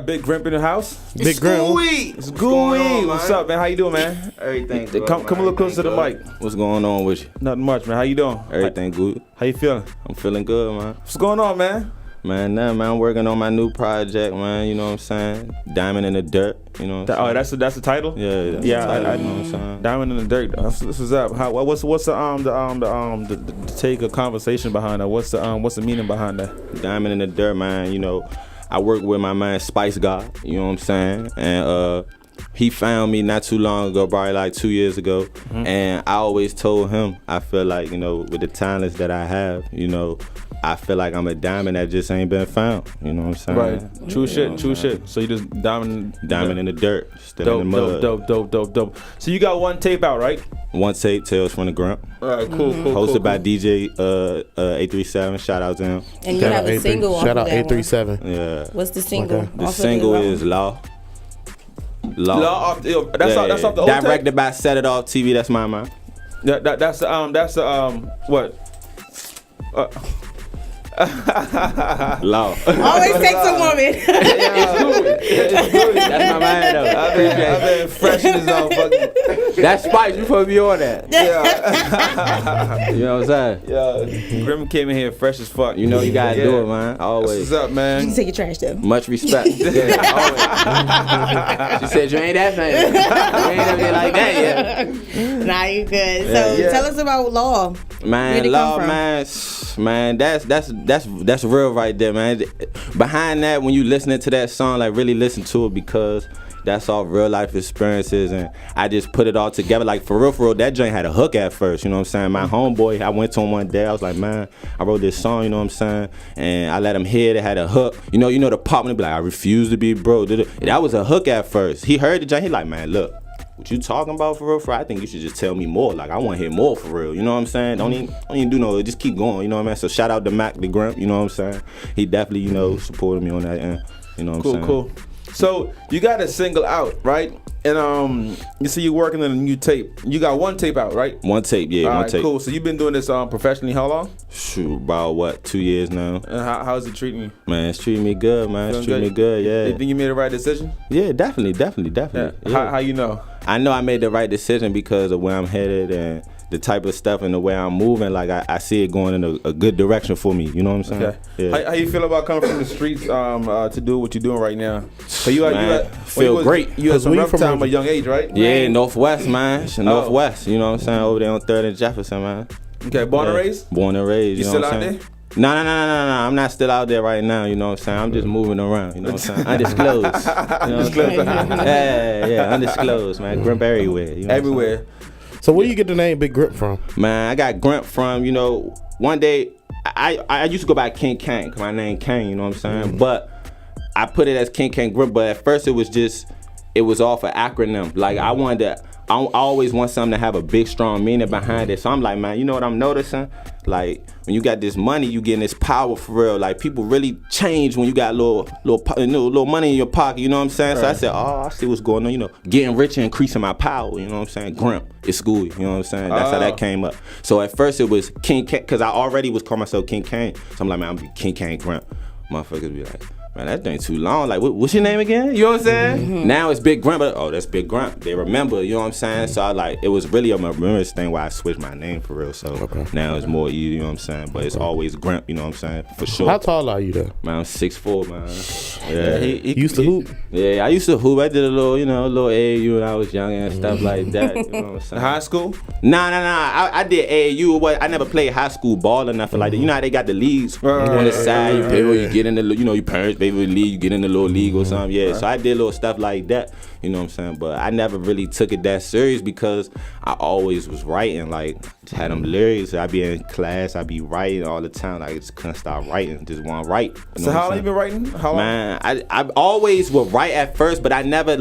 Big Grimp in the house. Big Grimp. It's Gooey. What's up, man? How you doing, man? Everything good. Come a little closer to the mic. What's going on with you? Nothing much, man. How you doing? Everything good. How you feeling? I'm feeling good, man. What's going on, man? Man, I'm working on my new project, man. You know what I'm saying? Diamond in the Dirt. You know what I'm saying? That's the title. Yeah, that's Yeah, the title, I you know what I'm saying? Diamond in the Dirt. This is up. What's the take of conversation behind that? What's the meaning behind that? Diamond in the Dirt, man. You know, I work with my man Spice God. You know what I'm saying? And he found me not too long ago, probably like 2 years ago. Mm-hmm. And I always told him, I feel like, you know, with the talents that I have, you know, I feel like I'm a diamond that just ain't been found. You know what I'm saying? Right. True shit. So you just diamond in the dirt, still in the mud. Dope. So you got one tape out, right? One tape, Tales from the Grimp. All right, cool. Hosted by DJ 837. Shout out to him. And you have a single off of that one. Shout out 837. Yeah. What's the single? Okay. The single is Law. Law off the old tape? Directed by Set It Off TV. That's my man. That's the what? Law. Always takes a woman. It's good. That's my man though. I've been fresh in this motherfucker. That's Spice. You supposed to be on that. Yeah. You know what I'm saying? Yeah. Grim came in here fresh as fuck. You know you gotta do it, man. Always. What's up, man? You can take your trash though. Much respect. Yeah, always. She said you ain't that famous. You ain't ever been like that yet. Nah, you good. So tell us about Law. Man, Law, man, that's real right there, man. Behind that, when you listening to that song, like really listen to it because that's all real life experiences, and I just put it all together. Like for real, that joint had a hook at first. You know what I'm saying? My homeboy, I went to him one day. I was like, man, I wrote this song. You know what I'm saying? And I let him hear it. It had a hook. You know the pop and be like, I refuse to be broke. That was a hook at first. He heard the joint. He like, man, look. What you talking about for real? I think you should just tell me more. Like I want to hear more for real. You know what I'm saying? Don't even do no. Just keep going. You know what I mean? So shout out to Mac the Grimp. You know what I'm saying? He definitely supported me on that end. You know what I'm saying? Cool. So you got a single out, right? And you see you working on a new tape. You got one tape out, right? One tape, yeah. All one tape. Cool. So you've been doing this professionally how long? Shoot, about 2 years now. And how's it treating you? Man, it's treating me good, man. It's treating me good, yeah. You think you made the right decision? Yeah, definitely. Yeah. Yeah. How you know? I know I made the right decision because of where I'm headed and the type of stuff and the way I'm moving. Like I see it going in a good direction for me. You know what I'm saying? Okay. Yeah. How you feel about coming from the streets to do what you're doing right now? So you feel great. You had some rough time at a young age, right? Yeah, Northwest, man. Northwest. You know what I'm saying? Over there on 3rd and Jefferson, man. Okay, born and raised? Born and raised. You know still what out I'm saying? there? No. I'm not still out there right now. You know what I'm saying? I'm just moving around. You know what I'm saying? Undisclosed. You know what I'm saying? Yeah, undisclosed, man. Grimp everywhere. You know everywhere. So where you get the name Big Grimp from? Man, I got Grimp from, one day, I used to go by King Kane, because my name Kane, you know what I'm saying? But I put it as King Kane Grimp, but at first it was all for acronym. Like I always want something to have a big, strong meaning behind it. So I'm like, man, you know what I'm noticing? Like when you got this money, you getting this power for real. Like people really change when you got little money in your pocket. You know what I'm saying? Right. So I said, I see what's going on. Getting richer, increasing my power. You know what I'm saying? Grimp, it's school. You know what I'm saying? That's how that came up. So at first it was King Kane, because I already was calling myself King Kane. So I'm like, man, I'm be King Kane Grimp. Motherfuckers be like, man, that thing too long. Like, what's your name again? You know what I'm saying? Mm-hmm. Now it's Big Grimp. That's Big Grimp. They remember, you know what I'm saying? So it was really a remembrance thing why I switched my name for real. So now it's more easy, you know what I'm saying? But it's always Grimp, you know what I'm saying? For sure. How tall are you though? Man, I'm 6'4", man. Yeah. He used to hoop? Yeah, I used to hoop. I did a little AAU when I was young and stuff like that. You know what I'm saying? High school? Nah. I did AAU, but I never played high school ball or nothing like that. You know how they got the leagues on the side. You get in the, your parents' favorite league, you get in the little league or something. Yeah, so I did little stuff like that. You know what I'm saying? But I never really took it that serious because I always was writing. Like, had them lyrics. I be in class, I be writing all the time. Like, I just couldn't stop writing. Just want to write. So how long you been writing? How long? Man, I always would write at first, but I never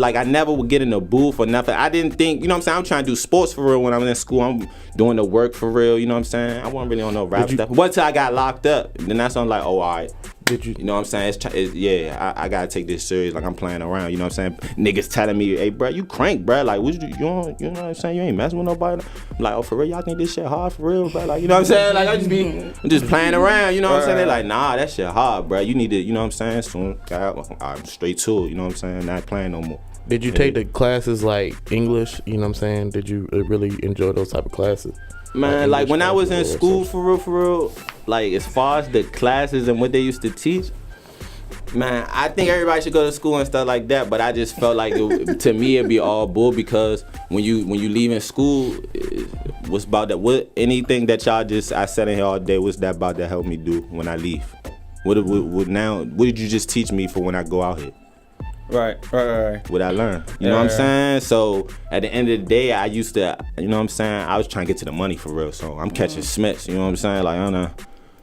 would get in the booth or nothing. I didn't think, you know what I'm saying? I'm trying to do sports for real when I'm in school. I'm doing the work for real, you know what I'm saying? I wasn't really on no rap stuff. Once I got locked up, then that's when I'm like, all right, Did you? You know what I'm saying? I gotta take this serious. Like I'm playing around. You know what I'm saying? Niggas telling me, hey, bro, you crank, bro. Like, what you know what I'm saying? You ain't messing with nobody. I'm like, oh, for real? Y'all think this shit hard for real, bro? Like, you know what I'm saying? Like, I'm just playing around. You know what I'm saying? They like, nah, that shit hard, bro. You need to, you know what I'm saying? Soon, I'm straight to it. You know what I'm saying? Not playing no more. Did you take the classes like English? You know what I'm saying? Did you really enjoy those type of classes? Man, like when I was in school, for real, like as far as the classes and what they used to teach, man, I think everybody should go to school and stuff like that. But I just felt like to me it'd be all bull because when you leaving school, what's about that? What anything that y'all I sat in here all day? What's that about to help me do when I leave? What did you just teach me for when I go out here? Right. What I learned. You know what I'm saying? So at the end of the day, I used to, you know what I'm saying? I was trying to get to the money for real. So I'm catching Smiths, you know what I'm saying? Like, I don't know.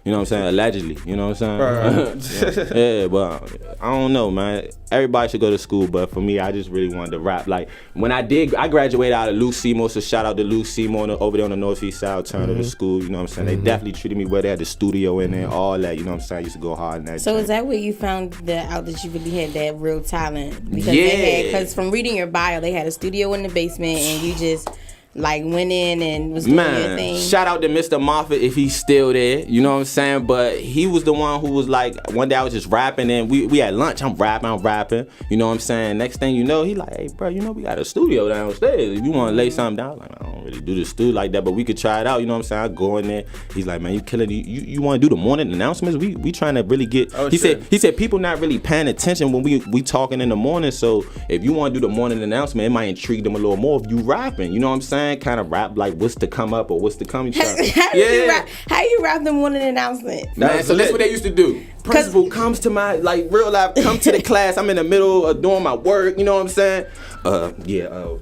You know what I'm saying? Allegedly, you know what I'm saying? Yeah, but I don't know, man. Everybody should go to school, but for me, I just really wanted to rap. Like, when I graduated out of Luke Seymour, so shout out to Luke Seymour over there on the Northeast Side, alternative school, you know what I'm saying? They definitely treated me well. They had the studio in there, all that, you know what I'm saying? I used to go hard in that. So is that where you found out that you really had that real talent? Because Yeah. Because from reading your bio, they had a studio in the basement and you just like went in and was doing your thing. Shout out to Mr. Moffitt if he's still there, you know what I'm saying? But he was the one who was like, one day I was just rapping and we had lunch, I'm rapping, you know what I'm saying? Next thing you know, he like, hey bro, you know we got a studio downstairs. If you want to lay something down, like, I don't really do the studio like that, but we could try it out, you know what I'm saying? I go in there, he's like, man, you killing it. You want to do the morning announcements? We trying to really get, he said people not really paying attention when we talking in the morning, so if you want to do the morning announcement, it might intrigue them a little more if you rapping, you know what I'm saying? Kind of rap like what's to come up or what's to come. How you rap the morning announcement? Man, so that's what they used to do. Principal comes to my, like, real life, come to the class. I'm in the middle of doing my work, you know what I'm saying?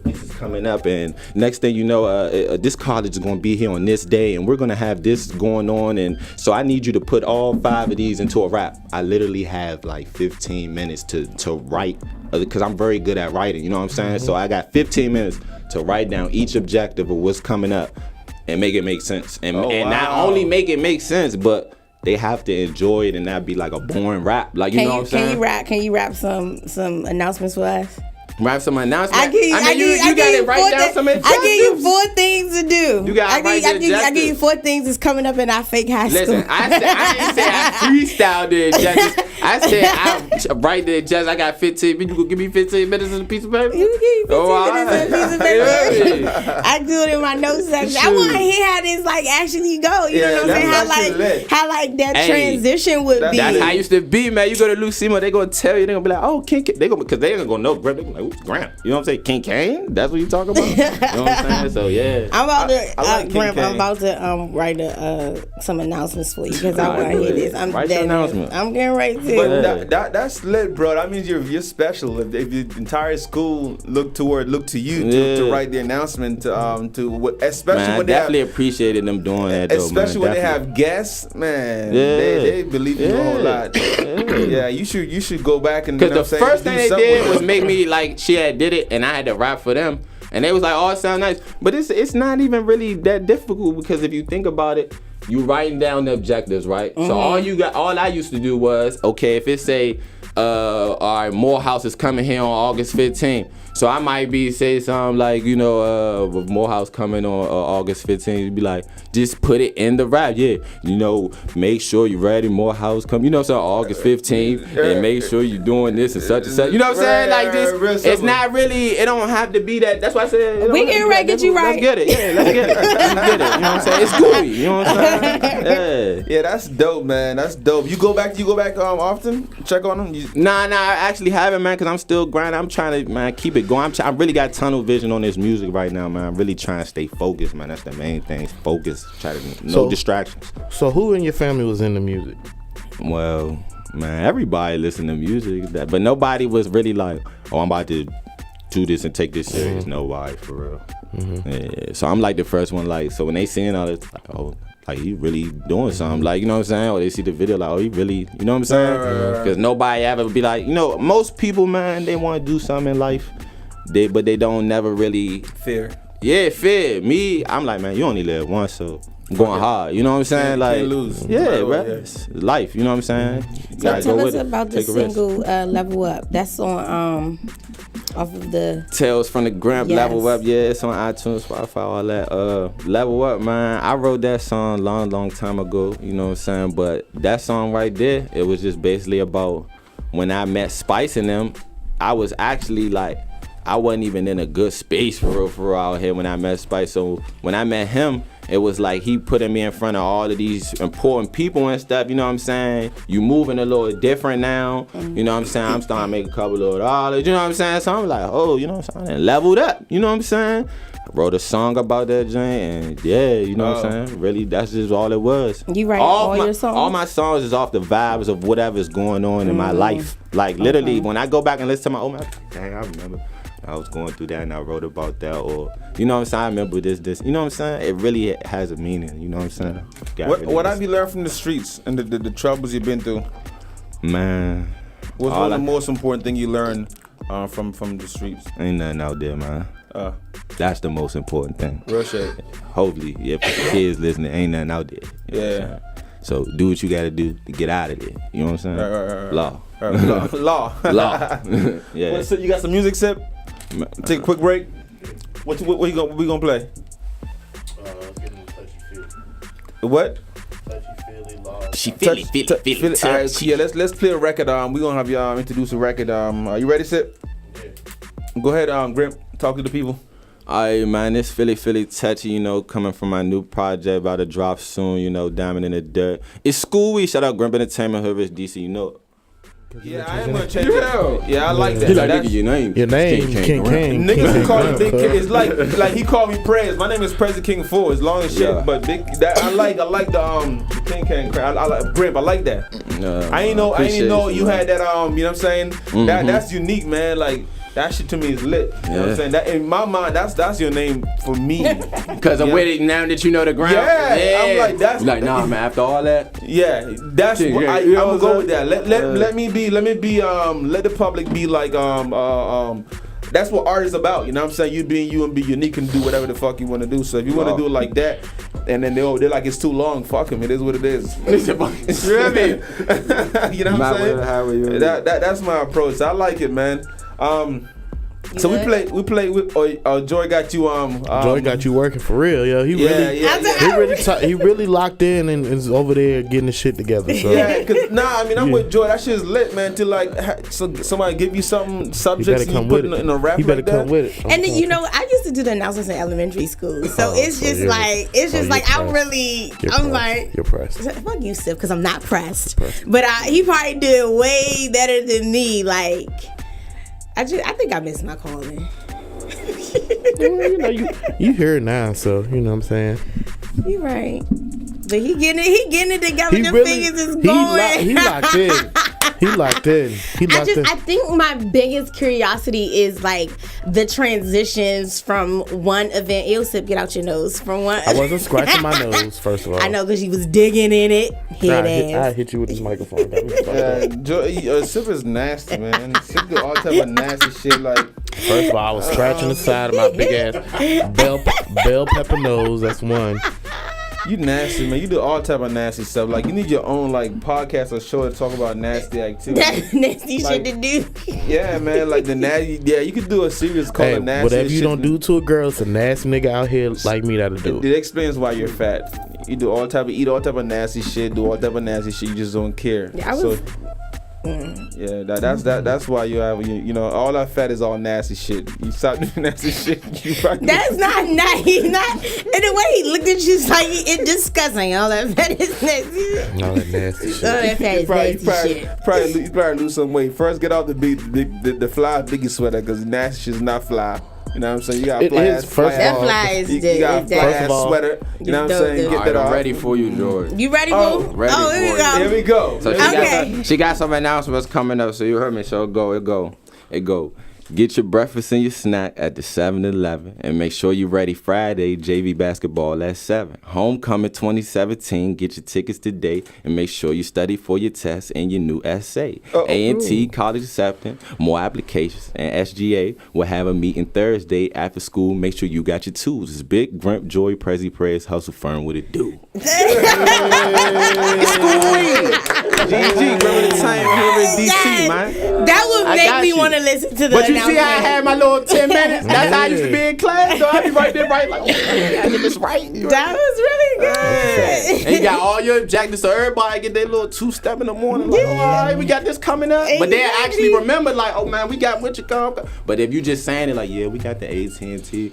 This is coming up, and next thing you know, this college is going to be here on this day, and we're going to have this going on, and so I need you to put all 5 of these into a rap. I literally have like 15 minutes to write, because I'm very good at writing, you know what I'm saying? So I got 15 minutes to write down each objective of what's coming up and make it make sense. And not only make it make sense, but they have to enjoy it and not be like a boring rap. Like, you know what I'm saying? Can you rap some announcements for us? Rap some announcements. You got to write down some objectives. I give you 4 things to do. You got to write the objectives. I give you 4 things that's coming up in our fake high school. Listen, I didn't say I freestyled the objectives. I said I write the objectives. I got 15 minutes. You can give me 15 minutes on a piece of paper? You can give me 15 minutes on a piece of paper. I do it in my notes section. I want to hear how this like actually go. You know what I'm saying? How like that transition would be. That's how I used to be, man. You go to Luke Seymour, they gonna tell you. They gonna be like, oh, King, because they ain't gonna know Grimp. They gonna be like, who's Grimp? You know what I'm saying? King Kane? That's what you talking about? You know what I'm saying? So yeah. I'm about to write some announcements for you because I want to hear this. I'm getting ready to. But that's lit, bro. That means you're special. If the entire school look to you to write the announcement especially man, when I definitely appreciated them doing that though, especially man, when they have guests, man. They believe in you a whole lot. Yeah, you should go back and because the first thing they did was make me like she had did it and I had to rap for them. And they was like, oh, it sound nice. But it's not even really that difficult because if you think about it, you writing down the objectives, right? Mm-hmm. So all I used to do was, okay, if it say, all right, Morehouse is coming here on August 15th. So I might say something like, you know, with Morehouse coming on August 15th, you'd be like, just put it in the rap, yeah. You know, make sure you're ready, Morehouse come, you know, so August 15th, and make sure you're doing this and such and such. You know what I'm saying? Like this, it's not really, it don't have to be that. That's why I said, we can get you right. Let's get it, yeah, let's get it. Let's get it, you know what I'm saying? It's gooey, you know what I'm saying? Yeah, that's dope, man. That's dope. You go back often? Check on them? Nah, I actually haven't, man, because I'm still grinding. I'm trying to, man, keep it going. I really got tunnel vision on this music right now, man. I'm really trying to stay focused, man. That's the main thing. Focus. No distractions. So who in your family was into music? Well, man, everybody listened to music, but nobody was really like, oh, I'm about to do this and take this serious. Mm-hmm. Nobody, for real. Mm-hmm. Yeah. So I'm like the first one, like, so when they seeing all this, like, oh, like he really doing something, like, you know what I'm saying? Or they see the video, like, oh, he really, you know what I'm saying? Because nobody ever be like, you know, most people, man, they want to do something in life, but they don't never really fear. Yeah, fair. Me, I'm like, man, you only live once, so I'm going hard. You know what I'm saying? Like, can't lose. Yeah, Right, bro. yeah. It's life. You know what I'm saying? You So gotta tell go us with it. about the Take a risk. single Level Up. That's on off of the Tales from the Grimp, Yes. Level Up, yeah, it's on iTunes, Spotify, all that. Level Up, man, I wrote that song long time ago, you know what I'm saying? But that song right there, it was just basically about when I met Spice and them, I was actually like, I wasn't even in a good space for real out here when I met Spice. So when I met him, it was like he putting me in front of all of these important people and stuff, you know what I'm saying? You moving a little different now, you know what I'm saying? I'm starting to make a couple of dollars, you know what I'm saying? So I'm like, oh, you know what I'm saying? And leveled up, you know what I'm saying? I wrote a song about that joint and yeah, you know what I'm saying? Really, that's just all it was. You write all your songs? All my songs is off the vibes of whatever's going on in my life. Like literally, when I go back and listen to my old man, dang, I remember. I was going through that and I wrote about that, or you know what I'm saying, I remember this, you know what I'm saying? It really has a meaning, you know what I'm saying? What have you learned from the streets and the troubles you've been through? Man, What's one of the most important thing you learned from the streets? ain't nothing out there, man. That's the most important thing. Real shit. Hopefully, if the kids listening, ain't nothing out there. You know what I'm saying? So do what you gotta do to get out of there. You know what I'm saying? Right. Law. Law. Law. Yeah. So you got some music, Sip? Take a quick break. What we gonna play? What? She feel it. All right, so yeah, let's play a record. We gonna have y'all introduce a record. Are you ready, Sip? Yeah. Go ahead, Grimp. Talk to the people. Alright, man, it's Philly Touchy, you know, coming from my new project, about to drop soon, you know, Diamond in the Dirt. It's School Week, shout out Grimp Entertainment, HoodRichDC, you know. Yeah, I am gonna check it. Yeah, I like that. He like, nigga, your name. Your name, King. Niggas who call me Big King. It's like he called me Prez. My name is President King 4. It's long as shit, Yeah. but big. That I like the King crap. I like Grimp. I like that. I ain't know you had that. You know what I'm saying? That's unique, man. Like. That shit to me is lit. You know what I'm saying? That in my mind, that's your name for me. Cause I'm with it now that you know the ground. Yeah. I'm like that's. You like, nah, man. After all that. Yeah, that's Shit, what yeah, I'm you know gonna what go I'm with that. Let me be. Let the public be like That's what art is about. You know what I'm saying? You being you and be unique and do whatever the fuck you want to do. So if you want to do it like that, and then they're like it's too long, fuck them. It is what it is. You know what I'm saying? That's my approach. I like it, man. So we play with Joy got you Joy got you working for real, yo. He really locked in and is over there getting the shit together. So. Yeah, cause I'm with Joy. That shit's lit, man. To like somebody give you something subjects and you put in a rap. You better like come that. with it. And then, you know, I used to do the announcements in elementary school, so it's just like I'm like you're pressed. Fuck you, Sip, because I'm not pressed. But he probably did way better than me. Like I think I missed my calling. You know, you here now, so you know what I'm saying. You right. But he getting it together. The fingers is going. He locked in. I think my biggest curiosity is like the transitions from one event. Ew, Sip, get out your nose. From one. I wasn't scratching my nose, first of all. I know because you was digging in it. I hit you with this microphone. Sip is nasty, man. Sip do all type of nasty shit. Like, first of all, I was scratching the side of my big ass bell pepper nose. That's one. You nasty, man. You do all type of nasty stuff. Like, you need your own like podcast or show to talk about nasty activities. That's nasty shit to do. Yeah, man. Like the nasty. Yeah, you could do a series called nasty. Whatever you shit don't do to a girl, it's a nasty nigga out here like me that'll do. It explains why you're fat. You do eat all type of nasty shit. Do all type of nasty shit. You just don't care. Yeah, Yeah, that's why you have you know all that fat is all nasty shit. You stop doing nasty shit. That's not nice. Not in the way he looked at you, like it's disgusting. All that fat is nasty. All that nasty shit. All that fat is nasty shit. Probably lose some weight. First, get off the fly Biggie sweater because nasty shit's not fly. You know what I'm saying? You got fly ass sweater. You know what I'm saying? Get that off. I'm ready for you, George. You ready, boo? Ready for you. Here we go. So she got some announcements coming up. So you heard me. So it go. Get your breakfast and your snack at the 7-Eleven and make sure you're ready Friday, JV basketball at 7. Homecoming 2017, get your tickets today and make sure you study for your test and your new essay. A&T College Accepting, more applications, and SGA will have a meeting Thursday after school. Make sure you got your tools. It's Big, Grimp, Joy, Prezi, Prayers, Hustle Firm, what it do? It's school week. GG, remember the time HoodrichDC, man. That would make me want to listen to the But you see how I had my little 10 minutes? That's how I used to be in class, though. I'd be right there, right, like, I get this right. That was really good. And you got all your objectives, so everybody get their little 2-step in the morning, like, all right, we got this coming up. But they actually remember, like, oh, man, we got Wichita. But if you just saying it, like, yeah, we got the AT&T.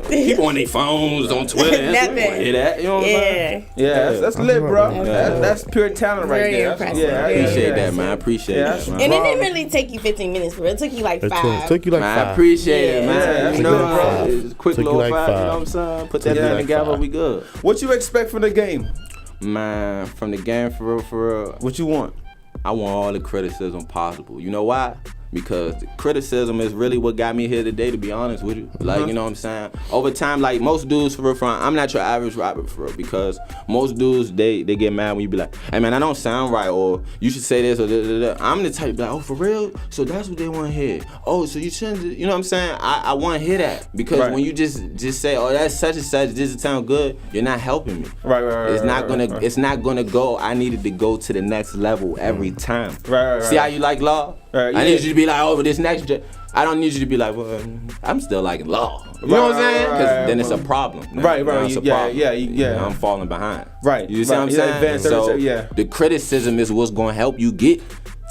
People on their phones, on Twitter. Hear that? You know what I'm saying? Yeah, that's lit, bro. That's pure talent right Very there. impressive. I appreciate that, man. I appreciate that, man. And it didn't really take you 15 minutes, bro. It took you like 5. It took you like 5. I appreciate it, man. You know, bro. it's quick Took you little like 5, you know 5. what I'm saying? Put that thing together, we good. What you expect from the game? Man, from the game, for real. What you want? I want all the criticism possible. You know why? Because the criticism is really what got me here today, to be honest with you. Like, you know what I'm saying? Over time, like, most dudes, for real, I'm not your average rapper, for real, because most dudes, they get mad when you be like, hey, man, I don't sound right, or you should say this, or da. I'm the type to be like, oh, for real? So that's what they want to hear. Oh, so you shouldn't, you know what I'm saying? I want to hear that, because when you just say, oh, that's such and such, this sound good, you're not helping me. Right. It's not gonna go. I needed to go to the next level every time. Right. See how you like law? Right, I need you to be like, oh, this next. I don't need you to be like, well, I'm still liking law. You know what I'm saying? Because then it's a problem. Right. It's a problem. Yeah. I'm falling behind. Right. You see what I'm saying? So the criticism is what's gonna help you get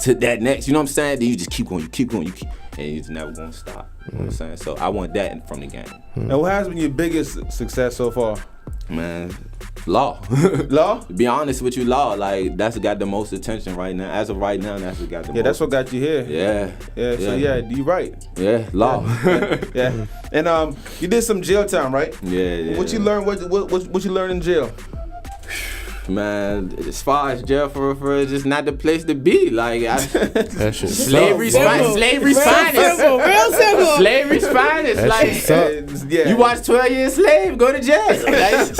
to that next. You know what I'm saying? Then you just keep going, and you're just never gonna stop. You know what I'm saying? So I want that from the game. Now, what has been your biggest success so far? Man, law. Law? To be honest with you, law, like, that's got the most attention right now. As of right now, that's what got the most. Yeah, that's what got you here. Yeah. So you right. Yeah, law. Yeah. And you did some jail time, right? Yeah. What you learned? What you learned in jail? Man, as far as jail, for it's just not the place to be. Like, That shit slavery's finest. Real simple. Slavery's finest. Like, you watch 12 Years Slave, go to jail. Like,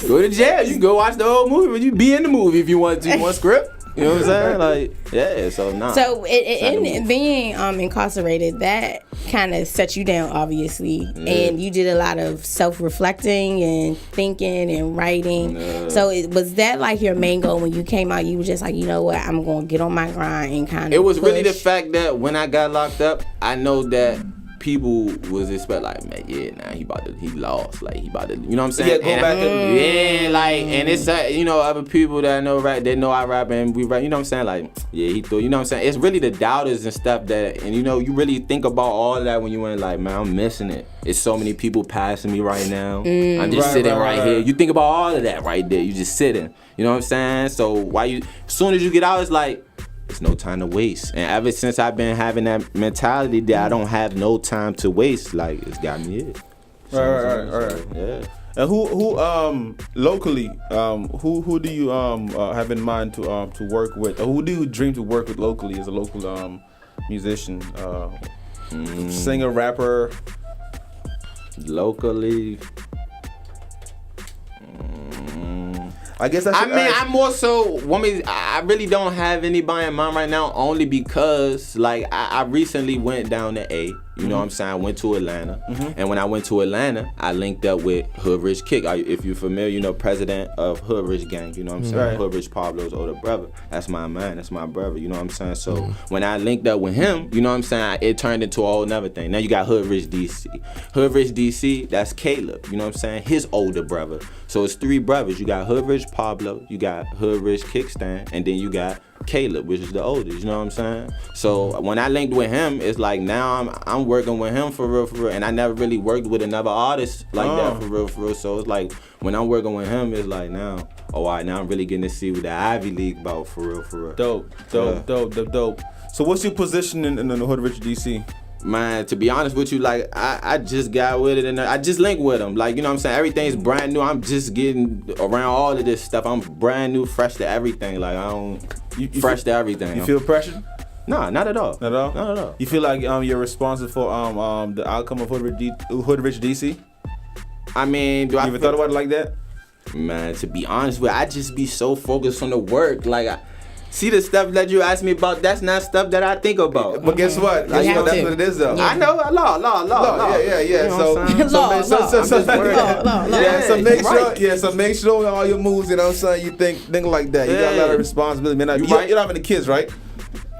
go to jail. You can go watch the whole movie, but you be in the movie if you want to. One script. You know what I'm saying? Like, yeah, so nah. So in being incarcerated, that kind of set you down, obviously, and you did a lot of self-reflecting and thinking and writing. So was that like your main goal when you came out? You were just like, you know what, I'm gonna get on my grind and kind of. It was really the fact that when I got locked up, I know that people was expect like, man, he lost, like he about to, you know what I'm saying? Yeah, go back and it's other people that I know rap, they know I rap and we rap, you know what I'm saying? Like, yeah, he threw, you know what I'm saying? It's really the doubters and stuff that, and you really think about all of that when you went like, man, I'm missing it. It's so many people passing me right now. I'm just sitting right here. You think about all of that right there. You just sitting, you know what I'm saying? So as soon as you get out, it's like, it's no time to waste. And ever since I've been having that mentality that I don't have no time to waste, like, it's got me here. Right. Yeah. And who locally, who do you have in mind to work with? Or who do you dream to work with locally as a local musician, singer, rapper? Locally. I guess that's. I'm more so. I really don't have anybody in mind right now, only because like I recently went down to A. You know what I'm saying? I went to Atlanta, and when I went to Atlanta, I linked up with HoodRichKid. If you're familiar, president of HoodRich Gang. You know what I'm saying? Right. HoodRich Pablo's older brother. That's my man. That's my brother. You know what I'm saying? So when I linked up with him, you know what I'm saying? It turned into a whole nother thing. Now you got HoodRichDC. HoodRichDC, that's Caleb. You know what I'm saying? His older brother. So it's 3 brothers. You got HoodRich Pablo, you got HoodRich Kickstand, and then you got Caleb, which is the oldest, you know what I'm saying? So when I linked with him, it's like now I'm working with him for real, and I never really worked with another artist like that for real. So it's like when I'm working with him, it's like now, all right, now I'm really getting to see what the Ivy League about for real. Dope. So what's your position in the HoodRichDC? Man, to be honest with you, like I just got with it and I just linked with him. Like, you know what I'm saying? Everything's brand new. I'm just getting around all of this stuff. I'm brand new, fresh to everything. Like I don't fresh to everything. You feel pressure? Nah, not at all. Not at all? Not at all. You feel like you're responsible for the outcome of HoodRichDC? I mean, do You I ever thought about it like that? Man, to be honest with you, I just be so focused on the work. Like, see the stuff that you ask me about, that's not stuff that I think about. But guess what? That's what it is, though. I know, law. Yeah. You know So what I'm saying? So make sure all your moves, you know what I'm saying, you think like that. You got a lot of responsibility, man. You don't have any kids, right?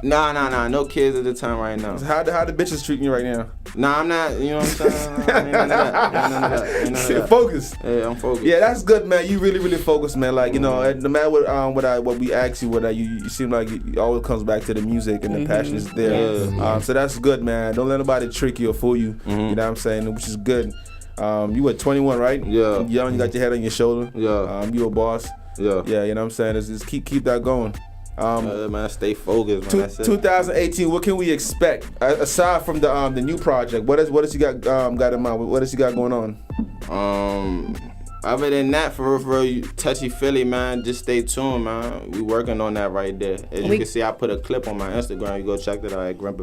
Nah. No kids at the time right now. How the bitches treating you right now? Nah, I'm not. You know what I'm saying? Ain't none of that. Focused. Yeah, I'm focused. Yeah, that's good, man. You really focused, man. Like, you know, no matter what we ask you, you seem like it always comes back to the music and the passion is there. So that's good, man. Don't let nobody trick you or fool you. You know what I'm saying? Which is good. You were 21, right? Yeah. Young, you got your head on your shoulder. Yeah. You a boss. Yeah. Yeah, you know what I'm saying? Just keep that going. Man, stay focused, man. 2018. What can we expect aside from the new project? What else you got in mind? What else you got going on? Other than that, for real, touchy Philly, man. Just stay tuned, man. We working on that right there. As you can see, I put a clip on my Instagram. You go check that out at Grimp.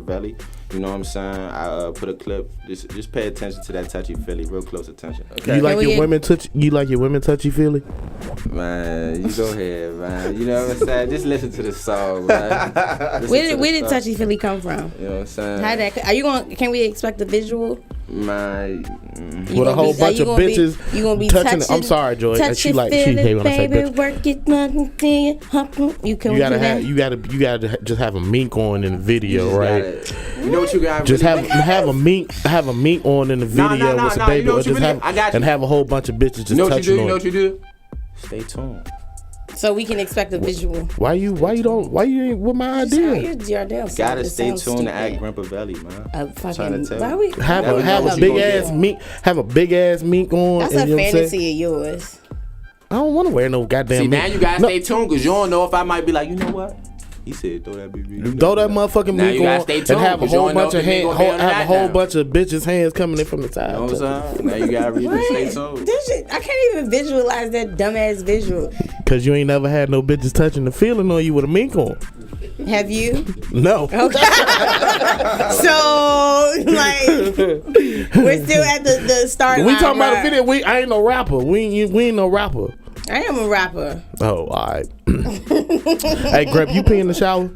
You know what I'm saying? I put a clip. Just pay attention to that touchy Philly. Real close attention. Okay. You like your women touchy? You like your women touchy Philly? Man, you go ahead, man. You know what I'm saying? Just listen to the song, man. Where did touchy Philly come from? You know what I'm saying? Are you going? Can we expect a visual? Man, with a whole bunch of bitches you gonna be touching. I'm sorry, Joy. She hate when I say bitch. Work it, You gotta just have a mink on in the video, right? You know what you got? Just have a mink on in the video with some baby, you know or just have a whole bunch of bitches just touching on. You know what you do? Stay tuned. So we can expect a visual. Why you ain't with my idea? Gotta stay tuned to at Grimp, man. Fucking, why we have a big ass mink? Have a big ass mink on. That's a fantasy of yours. I don't want to wear no goddamn. See, mink. now you gotta stay tuned because you don't know if I might be like, you know what? He said, throw that motherfucking mink on and have a whole bunch of bunch of bitches' hands coming in from the side. You know what I'm saying? Now you gotta really stay tuned. I can't even visualize that dumbass visual. Cause you ain't never had no bitches touching the feeling on you with a mink on. Have you? No. Okay. So we're still at the start. We talking about a video. I ain't no rapper. We ain't no rapper. I am a rapper. Oh, all right. Hey, Grimp, you pee in the shower?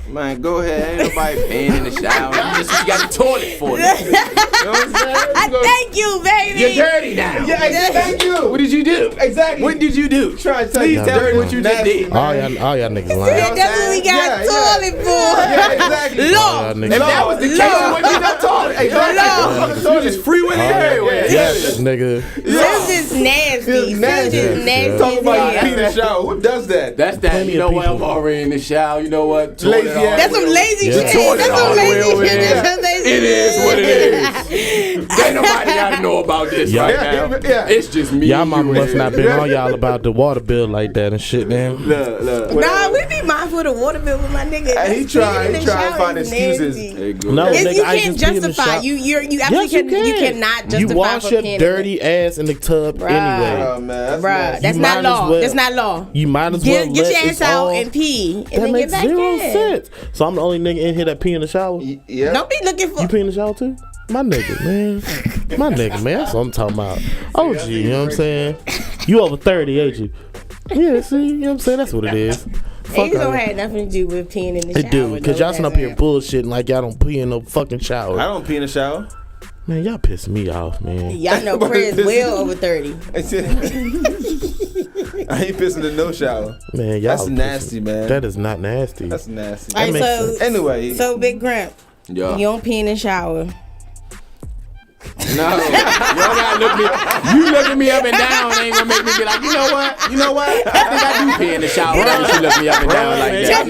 Man, go ahead. Ain't nobody peeing in the shower. You got the toilet for it. You know what I'm saying? Thank you, baby. You're dirty now. Yeah, thank you. What did you do? Exactly. What did you do? Please tell me what you just did. All y'all niggas lying. That's what we got toilet for. Yeah, exactly. Lord. If that was the case, you wouldn't be that toilet. Exactly. You just freewheeling everywhere. Yes, nigga. This is nasty. This is nasty. Talk about you pee in the shower. Who does that? That's that. You know what? I'm already in the shower. You know what? Lazy ass. That's some lazy shit. That's some lazy shit. It is what it is. Ain't nobody gotta know about this right now. It's just me. Y'all mama must not been on y'all about the water bill like that and shit, man. Look. Nah, we be mindful of the water bill with my nigga. He try to find excuses. No, nigga, you can't justify. You absolutely you cannot justify. You wash your dirty ass in the tub anyway. Oh man, that's not law. That's not law. You might as well get your ass out and pee, and then get back in. That makes 0 sense. So I'm the only nigga in here that pee in the shower. Yeah. Don't be looking for. You pee in the shower too? My nigga, man. My nigga, man. That's what I'm talking about. Oh, gee, you know what I'm saying? You over 30, ain't you? Yeah, see, you know what I'm saying? That's what it is. Age don't have nothing to do with peeing in the shower. It do, because y'all sitting up here bullshitting like y'all don't pee in no fucking shower. I don't pee in the shower. Man, y'all pissing me off, man. Y'all know Chris well over 30. I ain't pissing in no shower. Man, y'all that's nasty, man. That is not nasty. That's nasty. All right, anyway. So Big Grimp, you don't pee in the shower. No, you don't gotta look me. You looking me up and down ain't gonna make me be like, you know what? I think I do pee in the shower. Why don't you look me up and down like that?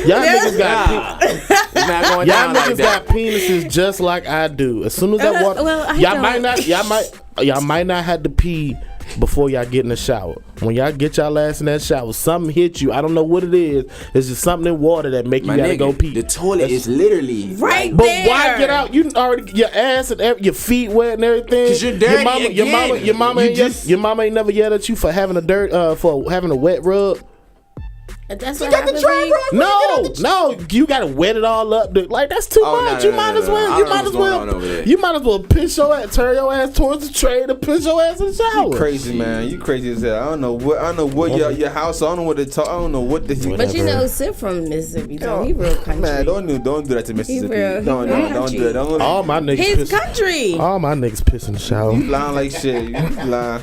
Y'all niggas got it's not going down like that. Got penises just like I do. As soon as that water, y'all might not have to pee before y'all get in the shower. When y'all get y'all ass in that shower, something hit you. I don't know what it is. It's just something in water that make you gotta go pee. The toilet is literally right there. But why get out? You already your ass and your feet wet and everything. Cause you're dirty. Your mama ain't never yelled at you for having a wet rub. That's what happens. No, you gotta wet it all up. Like that's too much. You might as well. You might as well piss your ass, turn your ass towards the tray to piss your ass in the shower. You crazy, man. You crazy as hell. I don't know what your house. I don't know what to talk. I don't know what the. But you know, Sip from Mississippi, so he real country. Man, don't do that to Mississippi. Don't do that. All my niggas. His country. All my niggas piss in the shower. You lying like shit. You lying.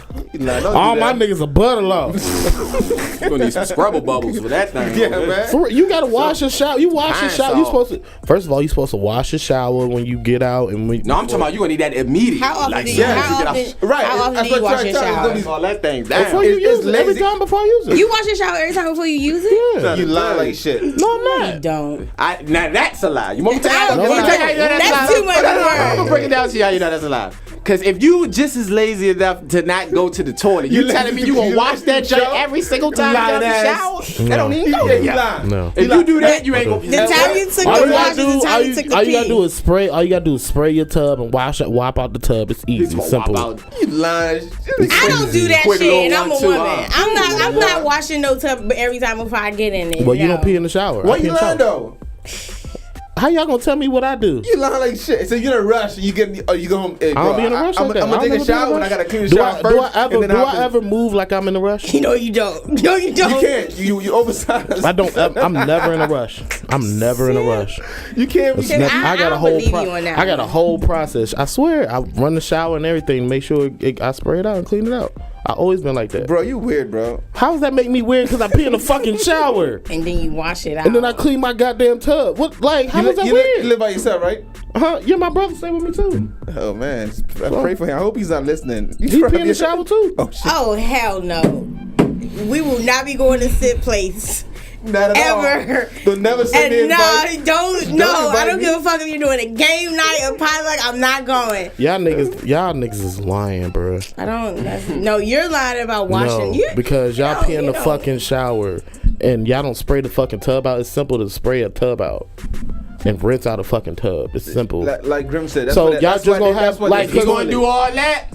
All my niggas are butter law. You gonna need some scrubber bubbles for that thing. Yeah, man. You gotta wash your shower. You wash your shower. You supposed to. First of all, you supposed to wash your shower when you get out and when. No, I'm talking about you gonna need that immediately. How often do you? Right. How often do you wash your shower? All that thing down. Before you use it. Every time before you use it. You wash your shower every time before you use it? Yeah. You lie like shit. No, I'm not. You don't. Now that's a lie. You want me to tell you? That's too much I'm work. gonna break it down to you how you know that's a lie. Because if you just as lazy enough to not go to the toilet, you telling me you gonna wash that joint every single time you get out the shower? That don't even go there. No. If you do that, you ain't gonna. The time you took the wash, the time you took the pee. All you gotta do is spray. All you gotta do is spray your tub and wipe out the tub. It's easy, simple. You lying. I don't do that shit, and I'm a woman. I'm not washing no tub every time before I get in it. Well, you don't pee in the shower. Why you lying though? How y'all gonna tell me what I do? You lying like shit. So you're in a rush. You get? Are you going? Hey, I don't be in a rush. I'm gonna take a shower and I gotta clean the shower first. Do I ever move like I'm in a rush? No, you don't. No, you don't. You can't. You oversized. I don't. I'm never in a rush. I'm never in a rush. You can't. I got a whole process. I swear. I run the shower and everything. Make sure I spray it out and clean it out. I always been like that. Bro, you weird, bro. How does that make me weird? Because I pee in the fucking shower. And then you wash it out. And then I clean my goddamn tub. What? Like, how is that weird? You live by yourself, right? Yeah, my brother stay with me too. Oh, man. I pray for him. I hope he's not listening. He pee in the shower too. Oh, shit. Oh, hell no. We will not be going to Sid place. Not at ever. all. They'll never send me I don't give a fuck if you're doing a game night or potluck. I'm not going. Y'all niggas is lying, bro. No, you're lying about washing. No, because y'all pee in the fucking shower and y'all don't spray the fucking tub out. It's simple to spray a tub out and rinse out a fucking tub. It's simple. Like Grimp said. So y'all just gonna have like he's gonna do all that.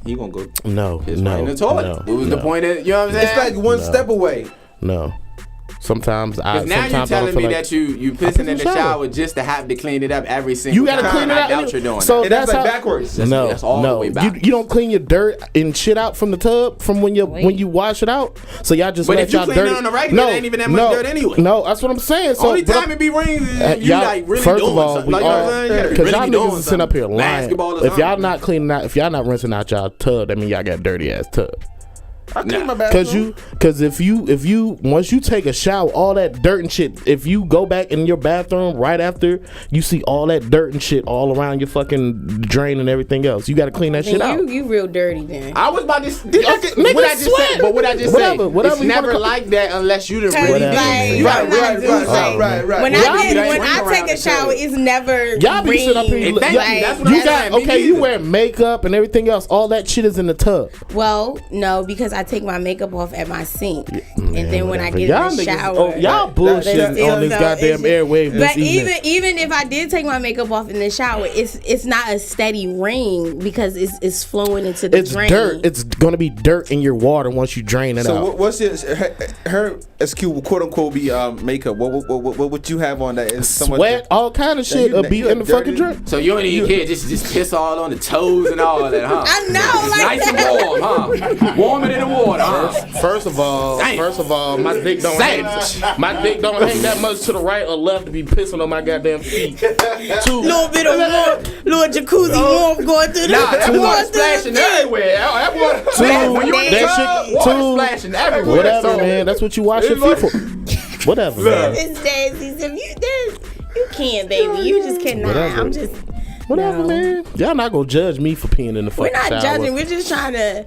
He gonna go. No. In the toilet. What was the point of? You know what I'm saying? It's like one step away. No. Sometimes I. Now you're telling me that you pissing in the shower just to have to clean it up every single time. You gotta clean it up. I doubt you're doing so that. That's like backwards. That's all the way back. You don't clean your dirt and shit out from the tub from when you wash it out. So y'all just let y'all dirt. But if you clean it on the regular, there ain't even that much dirt anyway. No, that's what I'm saying. So only time it be raining is you like really first doing of all, something. Because y'all niggas is sitting up here lying. If y'all not cleaning out, if y'all not rinsing out y'all tub, that mean y'all got dirty ass tub. I clean my bathroom. Because if you once you take a shower, all that dirt and shit, if you go back in your bathroom right after, you see all that dirt and shit all around your fucking drain and everything else. You got to clean that shit out. You real dirty then. I was about to what I just said, but what I just said, it's never like that unless you done really do. Right. When I take a shower, it's never. Y'all be sitting up here. That's what I'm saying. Okay, you wear makeup and everything else. All that shit is in the tub. Well, no, because I take my makeup off at my sink, and then when I get in the shower, y'all bullshitting on this goddamn airwave this evening. But even if I did take my makeup off in the shower, it's not a steady ring because it's flowing into the drain. It's dirt. It's gonna be dirt in your water once you drain it out. So what's her SQ quote unquote be makeup? What would you have on that? Is sweat, all kind of shit be in the fucking drink. So you don't even care, just piss all on the toes and all that, huh? I know, like nice and warm, huh? Warmer than the water. First of all, my dick don't hang that much to the right or left to be pissing on my goddamn feet. Little bit of warm, little jacuzzi warm going through the water splashing everywhere. Water splashing everywhere. Whatever, man. That's what you wash your feet for. Whatever, man. It's Daisy. You can't, baby. You just cannot. Whatever. I'm just. Whatever, man. Y'all not gonna judge me for peeing in the fucking shower. We're not judging. We're just trying to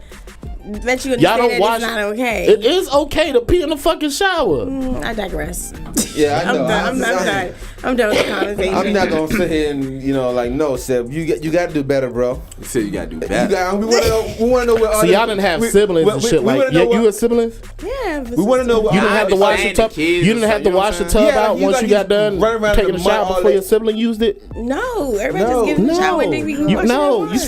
let you understand that it's not okay. It is okay to pee in the fucking shower. I digress. Yeah, I know. I'm done with the conversation. I'm not gonna sit here and no, Seb. You got to do better, bro. You said you gotta do better. We want to know what. So y'all didn't have siblings and shit like. Yeah, you had siblings. Yeah. We want to know what. You didn't have to wash the tub. You didn't have to wash the tub out once you got done taking a shower before your sibling used it. No, everybody just get in the shower and then we can wash it. No, you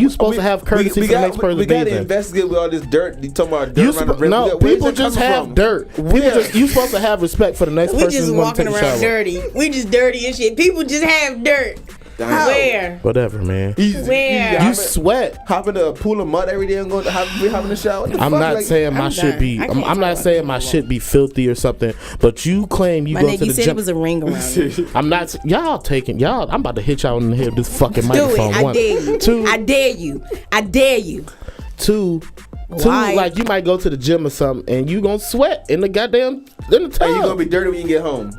supposed to have courtesy for the next person. We got to investigate with all this dirt? You talking about dirt around the rim? No, people just have dirt. You supposed to have respect for the next person. We just walking around dirty. We just dirty and shit. People just have dirt. Damn. Where? Whatever, man. Where? You sweat. Hop in a pool of mud every day and go to hop in the shower. I'm not saying my shit be. I'm not saying my shit be filthy or something. But you claim you go to the gym. You said it was a ring around it. I'm not. Y'all taking y'all. I'm about to hit y'all in the head with this fucking microphone. Do it. I dare you. Two. I dare you. I dare you. Two. Why? Like you might go to the gym or something and you gonna sweat in the goddamn in the tub. And you gonna be dirty when you get home.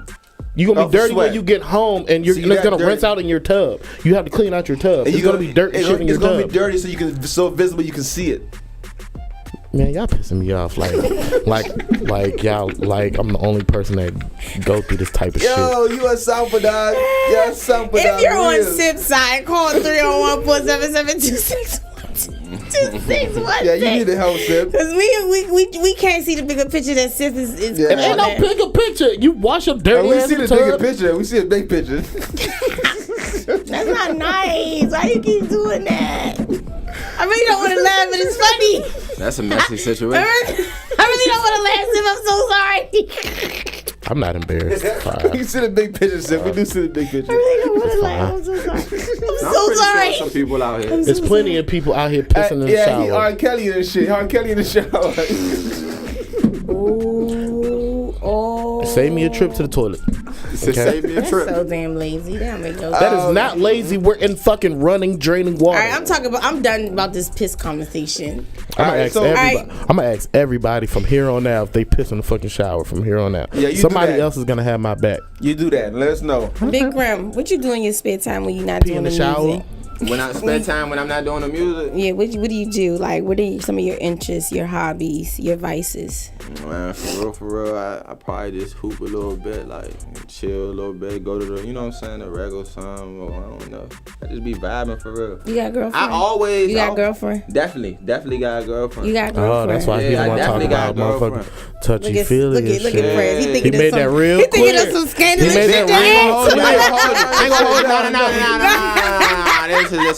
You gonna be dirty when you get home, and it's gonna rinse out in your tub. You have to clean out your tub. It's gonna be dirt and shit in your tub. It's gonna be dirty so you can so visible you can see it. Man, y'all pissing me off. Like y'all, like I'm the only person that go through this type of shit. Yo, you a Sampa dog? Yeah, Sampa dog. If you're on SIP side, call 301-477-2616. Yeah, you need to help, Sip. Because we can't see the bigger picture that Sip is yeah. It ain't no bigger picture. You wash up dirty we see the bigger picture. We see a big picture. That's not nice. Why you keep doing that? I really don't want to laugh, but it's funny. That's a messy situation. I really don't want to laugh, Sip. I'm so sorry. I'm not embarrassed. You see the big picture, Sip. We do see the big picture. I really don't want to laugh. I'm so sorry. I'm so sorry. Sure some people out here. There's plenty of people out here pissing in the shower. Yeah, R. Kelly and shit. R. Kelly in the shower. Save me a trip to the toilet. Okay? Save me a trip. That's so damn lazy. That make no sense. That is not lazy. We're in fucking running, draining water. All right, I'm done about this piss conversation. I'm gonna ask everybody from here on out if they piss in the fucking shower from here on out. Yeah, somebody else is gonna have my back. You do that. Let us know. Big Grim, what you do in your spare time when you're not doing the shower? Music? When I spend time when I'm not doing the music. Yeah, what do you do? Like, what are some of your interests, your hobbies, your vices? Man, for real, I probably just hoop a little bit, like chill a little bit, go to the, you know what I'm saying, the regular song, or I don't know. I just be vibing for real. You got a girlfriend? You got a girlfriend? Definitely got a girlfriend. You got a girlfriend? Oh, that's why he don't want to talk about motherfucking touchy feelings. Look at Fred. He made that real quick. He thinking of some scandalous shit. I ain't gonna hold you. Listen,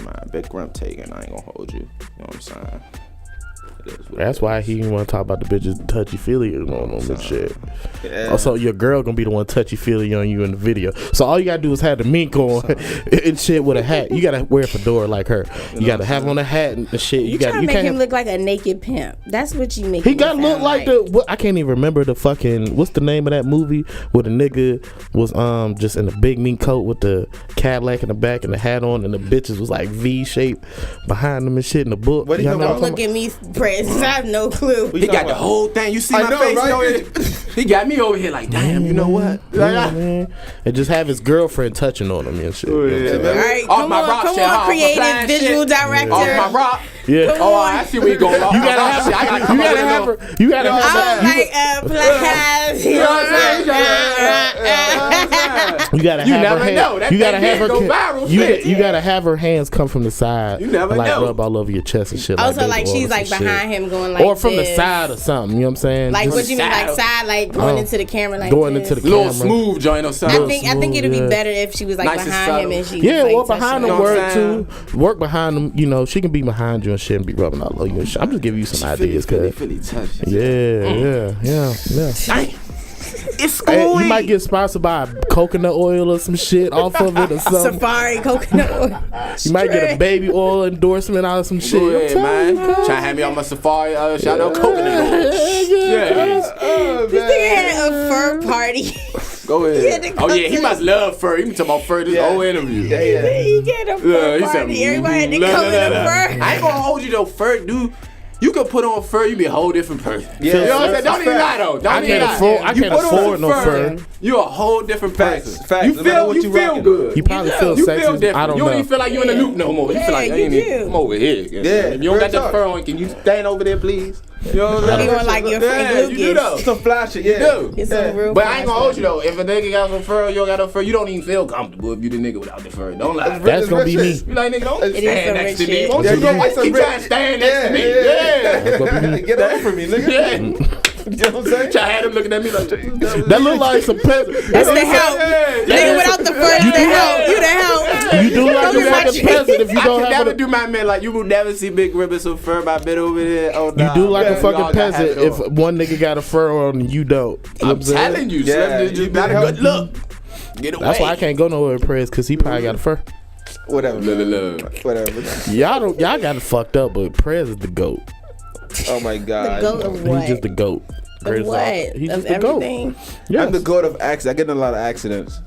man. Big Grimp taking. I ain't gonna hold you. You know what I'm saying? That's why he didn't want to talk about the bitches touchy feely on and shit. Yeah. Also, your girl gonna be the one touchy feely on you in the video. So all you gotta do is have the mink on and shit with a hat. You gotta wear a fedora like her. You gotta have on a hat and shit. You gotta make him look like a naked pimp. That's what you make. He gotta look like I can't even remember the fucking what's the name of that movie where the nigga was just in a big mink coat with the Cadillac in the back and the hat on and the bitches was like V shaped behind them and shit in the book. Don't look at me, Press. I have no clue. He got the whole thing. You see my face? Right? He got me over here like, damn, you know what? Man. And just have his girlfriend touching on him and shit. All right, come on, creative visual director. Off my rock. Yeah. Oh, I see where you going. You gotta have her. You gotta have her. You gotta have her. You gotta have her. You gotta have her hands come from the side. You never like know. Rub all over your chest and shit. Also, like she's like behind him, going like, or from the side or something. You know what I'm saying? Like what you mean, like side, like going into the camera, like going into the camera. Little smooth joint or something. I think it'd be better if she was like behind him and she. Yeah, or behind him. Work too. Work behind him. You know, she can be behind you and shit and be rubbing all over you and shit. I'm just giving you some ideas, cuz. Yeah. It's cool. You might get sponsored by coconut oil or some shit off of it or something. Safari coconut oil. You might get a baby oil endorsement out of some shit. Yeah, man. Trying to have me on my Safari shout out coconut oil. This nigga had a fur party. Go ahead. Oh yeah, he must love fur. He been talking about fur this whole interview. He had a fur party. Everybody had to come in a fur. I ain't gonna hold you though, fur dude. You could put on fur, you be a whole different person. Yeah, you know what I'm saying? Don't even lie though. I can't afford no fur. You a whole different person. Facts. You feel good. You probably feel you sexy. Feel different. I don't you know. don't even feel like you in the loop no more. You feel like I'm over here. Yeah. If you don't got that fur on, can you stand over there, please? You know what I'm saying? You want like your free you do though. Some fly shit, yeah. You do. But I ain't gonna hold you though. If a nigga got some fur, you don't got no fur, you don't even feel comfortable if you the nigga without the fur. Don't lie. That's gonna be me. You like nigga, don't stand next to me. Won't you keep trying to stand next to me? Yeah. Get away from me, nigga. You know what I'm saying? I had him looking at me like that look like some peasant. That's the help. Nigga without the fur, you the help. You the help. You do like a fucking peasant if you don't have never do my man like you will never see Big Grimp with some fur. My bit over there. Oh, nah. You do like a fucking peasant if one nigga got a fur on and you don't. I'm telling you, Slim, just not a good look. Get away. That's why I can't go nowhere with Prez because he probably got a fur. Whatever. Whatever. Y'all got it fucked up, but Prez is the GOAT. Oh my God. The GOAT of what? He's just the GOAT. Of what? He's Of just the GOAT. everything? Yes. I'm the GOAT of accidents. I get in a lot of accidents.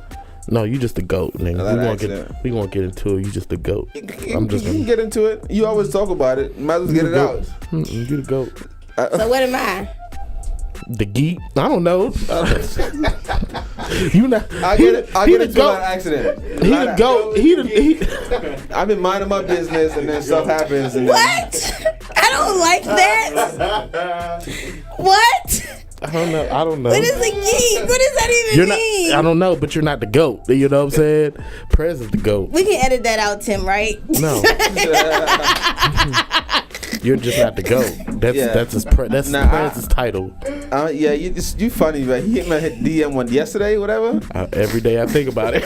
No, you just the GOAT, nigga. We won't get into it. You just the GOAT. You can get into it. You always talk about it. Might as well get it out. You the GOAT. So what am I? The geek? I don't know. You know. I get into a lot of accidents. He the GOAT. I've been minding my business and then stuff happens. And What? I don't like that. What? I don't know. What is a geek? What does that even mean? I don't know, but you're not the GOAT. You know what I'm saying? Prez is the GOAT. We can edit that out, Tim, right? No. You're just not the GOAT. That's Prez's title. Yeah, you funny, man. He hit my DM one yesterday, whatever. Every day I think about it.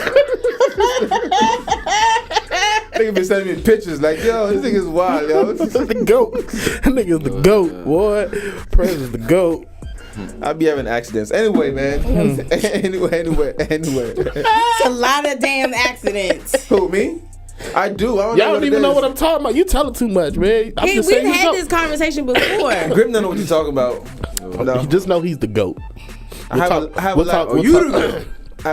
Nigga been sending me pictures like, yo, this nigga's wild, yo. The GOAT. That nigga's the GOAT, boy. Prez is the GOAT. I be having accidents. Anyway, man. Anyway. It's a lot of damn accidents. Who, me? I do. Y'all don't even know what I'm talking about. You telling too much, man. We've had this conversation before. Grimp don't know what you're talking about. No. You just know he's the GOAT. I have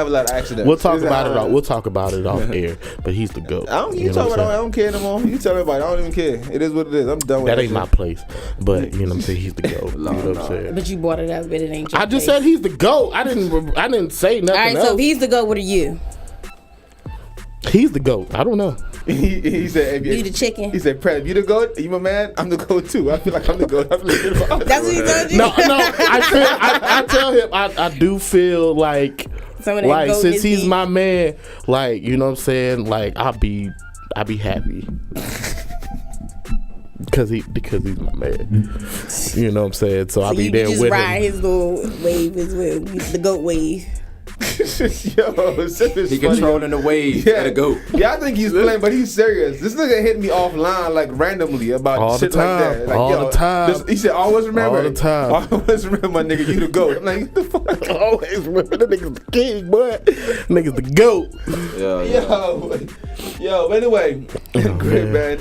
a lot of accidents. We'll talk about it. We'll talk about it off air. But he's the GOAT. I don't care no more. You tell everybody. I don't even care. It is what it is. I'm done with that. That ain't my place. But you know what I'm saying. He's the GOAT. You know what I'm saying. But you brought it up. But it ain't. I just said he's the GOAT. I didn't say nothing. All right. else. So if he's the GOAT, what are you? He's the GOAT. I don't know. He said, "You the chicken." He said, "Prez, you the GOAT? You my man? I'm the GOAT too. I feel like I'm the GOAT." That's what he told you. No. I tell him I do feel like since he's my man, like you know what I'm saying, like I'll be happy. Because he's my man. You know what I'm saying? So I'll be there with him. Just ride his little wave, the GOAT wave. Yo, he controlling the wave. Yeah, the GOAT. Yeah, I think he's playing, but he's serious. This nigga hit me offline like randomly about all shit the time, like that. Like, all the time. He said, "Always remember." All the time. Always remember, my nigga. You the GOAT. I'm like, what the fuck? Always remember that nigga's the king, boy. Nigga's the GOAT. Yo. Anyway, Grimp, man.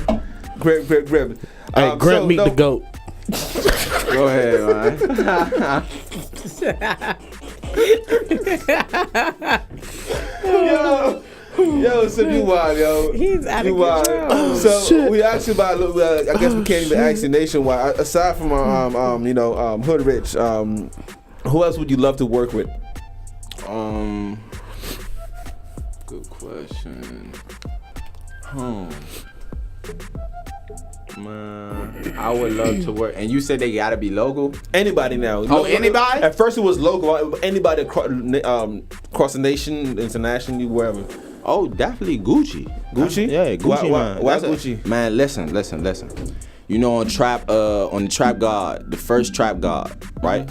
Grimp. Hey, Grimp, meet the GOAT. Go ahead, man. Yo, so you wild, yo. He's out of control. So we asked you about. I guess we can't even ask you nationwide. Aside from Hood Rich, who else would you love to work with? Good question. Man, I would love to work. And you said they gotta be local? Anybody now. Anybody? At first it was local. Anybody across the nation, internationally, wherever. Oh, definitely Gucci. Yeah, Gucci. Why Gucci? Man, listen. You know on the Trap God, the first Trap God, right?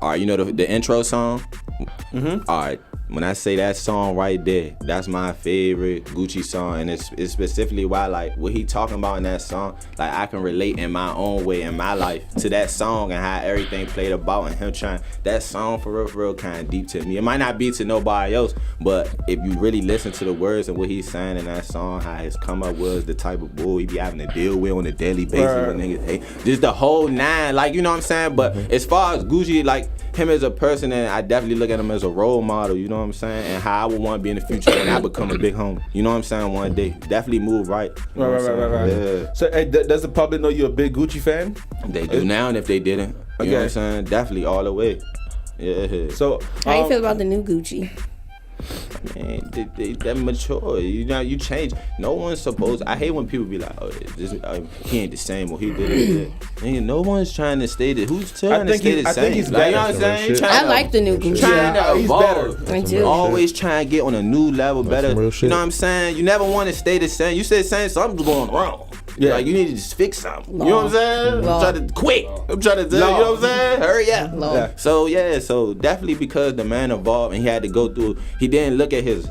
All right, you know the intro song? Mm-hmm. All right. When I say that song right there, that's my favorite Gucci song, and it's specifically why, like, what he talking about in that song, like, I can relate in my own way in my life to that song and how everything played about, and him trying, that song for real kind of deep to me. It might not be to nobody else, but if you really listen to the words and what he's saying in that song, how his come up was, the type of bull he be having to deal with on a daily basis with niggas, hey, just the whole nine, like, you know what I'm saying? But as far as Gucci, like, him as a person, and I definitely look at him as a role model, you know what I'm saying? And how I would want to be in the future when I become a big homie. You know what I'm saying? One day. Definitely move right. Right. Yeah. So does the public know you're a big Gucci fan? They do now, and if they didn't, you know what I'm saying? Definitely all the way. Yeah. So how you feel about the new Gucci? Man, they mature. You know, you change. No one's supposed. I hate when people be like, "Oh, he ain't the same," or "He did it." Man, no one's trying to stay the. Who's trying to stay the same? I think he's like, you know what I'm saying? I like the new Gucci. Trying to evolve. I do. Always trying to get on a new level, better. You know what I'm saying? You never want to stay the same. You said the same, something's going wrong. Yeah. Like, you need to just fix something. You know what I'm saying? I'm trying to quick. I'm trying to do, you know what I'm saying? Hurry up. Yeah. So definitely because the man evolved and he had to go through, he didn't look at his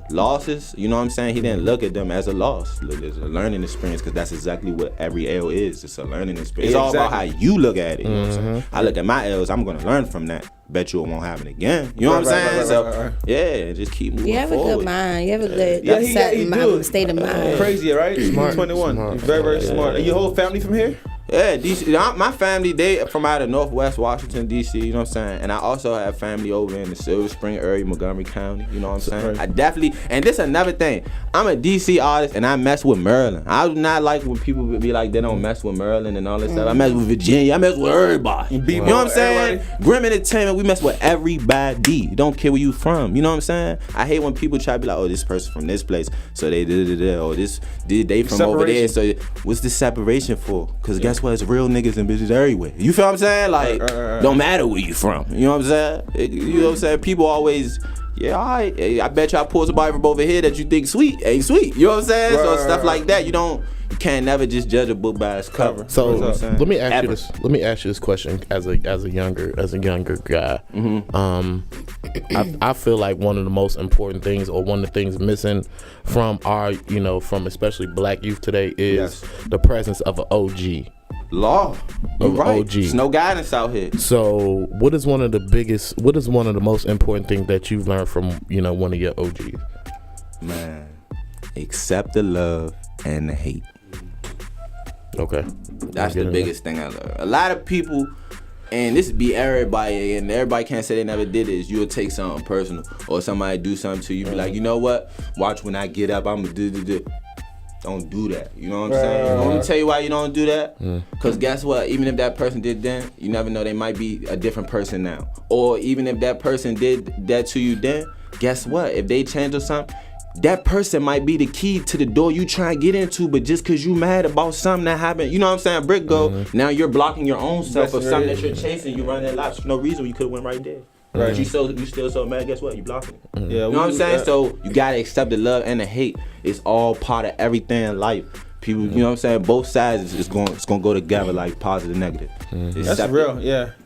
losses, you know what I'm saying? He didn't look at them as a loss. Look, it's a learning experience, because that's exactly what every L is. It's a learning experience. It's all about how you look at it. You know what I'm saying? I look at my L's, I'm going to learn from that. Bet you it won't happen again. You know what I'm saying? Yeah, just keep moving forward. You have a good mind. You have a good state of mind. Crazy, right? Smart. 21. Smart. Very smart. And your whole family from here? Yeah, DC. My family, they from out of Northwest Washington, DC, you know what I'm saying? And I also have family over in the Silver Spring area, Montgomery County, you know what I'm saying? I definitely, and this another thing, I'm a DC artist and I mess with Maryland. I do not like when people be like, they don't mess with Maryland and all this stuff. I mess with Virginia, I mess with everybody. You know what I'm saying? Grimp Entertainment, we mess with everybody. Don't care where you from, you know what I'm saying? I hate when people try to be like, oh, this person from this place, so they or this, they from over there, so what's the separation for? Because guess what? It's real niggas and bitches everywhere. You feel what I'm saying? Like, don't matter where you from. You know what I'm saying? You know what I'm saying? People always, yeah, all right. I bet you I pull somebody from over here that you think sweet ain't sweet. You know what I'm saying? So stuff like that. You can't never just judge a book by its cover. So let me ask you this. Let me ask you this question as a younger guy. I feel like one of the most important things, or one of the things missing from our, from especially black youth today, is the presence of an OG. Law. You're right. OG. There's no guidance out here. So what is one of the most important things that you've learned from, one of your OGs? Man, accept the love and the hate. Okay. That's the biggest thing I learned. A lot of people, and this be everybody, and everybody can't say they never did this. You'll take something personal, or somebody do something to you, be like, you know what? Watch when I get up, I'm gonna do. Don't do that. You know what I'm saying? Let me tell you why you don't do that. Because guess what? Even if that person did then, you never know, they might be a different person now. Or even if that person did that to you then, guess what? If they change or something, that person might be the key to the door you try to get into, but just because you mad about something that happened, you know what I'm saying? Brick go, now you're blocking your own self of something that you're chasing. You run that lot for no reason. You could have went right there. Right. But you still so mad, guess what? You blocking it. You know what I'm saying? So you gotta accept the love and the hate. It's all part of everything in life. People, you know what I'm saying? Both sides is going to go together, like positive, negative. That's real,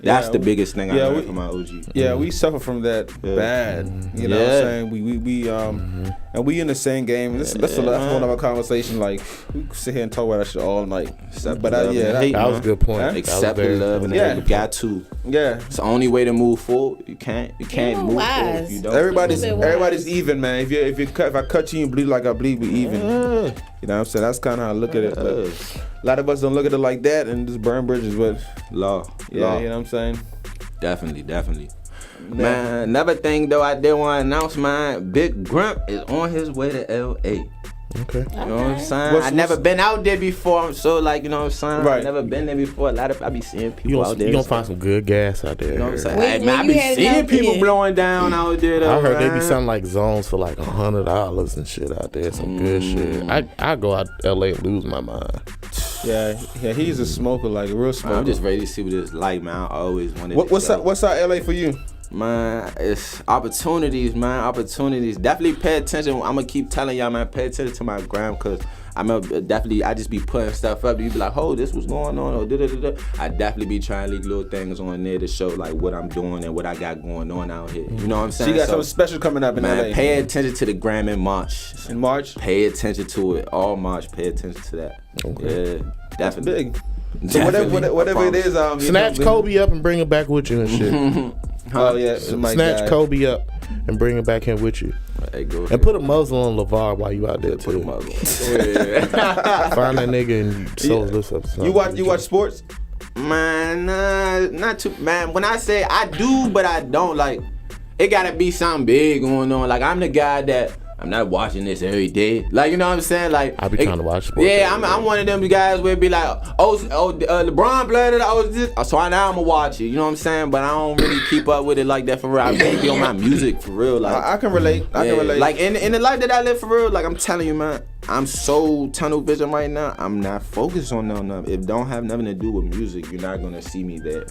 That's the biggest thing I learned from my OG. Yeah, we suffer from that bad. You know what I'm saying? We and we in the same game. That's one of our conversations. Like, we sit here and talk about that shit all night. But that was a good point. Accept the love and the hate. You got to. Yeah, it's the only way to move forward. You can't move forward if you don't. Everybody's even, man. If I cut you and bleed like I bleed, we even. You know what I'm saying? That's kind of how I look at it. But a lot of us don't look at it like that and just burn bridges with law. Yeah, you know what I'm saying? Definitely. Man, another thing though, I did want to announce, man, Big Grimp is on his way to LA. Okay. You know what I'm saying? I never been out there before, so like, you know what I'm saying? Right. I never been there before. I be seeing people out there. You gonna find some good gas out there. You know what I'm saying? I be seeing people blowing down out there though. I heard they be selling like zones for like $100 and shit out there. Some good shit. I go out to LA and lose my mind. Yeah, he's a smoker, like a real smoker. I'm just ready to see what it's like, man. I always wanted What's out LA for you? Man, it's opportunities, man. Opportunities. Definitely pay attention. I'm gonna keep telling y'all, man. Pay attention to my gram, cause I just be putting stuff up. You be like, oh, this was going on, or da. I definitely be trying to leak little things on there to show like what I'm doing and what I got going on out here. You know what I'm saying? So you got something special coming up in LA. Pay attention to the gram in March. In March? Pay attention to it. All March. Pay attention to that. Okay. Yeah, definitely. Big. So whatever it is, snatch Kobe up and bring it back with you and shit. Oh yeah, snatch Kobe up and bring it back in with you. Hey, go ahead. And put a muzzle on LeVar while you out there too. Put a muzzle. Find that nigga and sold this up. You watch sports? Man, not too. Man, when I say I do, but I don't, like, it gotta be something big going on. Like, I'm the guy that I'm not watching this every day. Like, you know what I'm saying? Like, I be trying to watch sports. Yeah, I'm one of them guys where it be like, LeBron played it. So now I'm gonna watch it. You know what I'm saying? But I don't really keep up with it like that for real. I really be on my music for real. Like, I can relate. I can relate. Like in the life that I live for real. Like, I'm telling you, man, I'm so tunnel vision right now. I'm not focused on nothing. If it don't have nothing to do with music, you're not gonna see me there.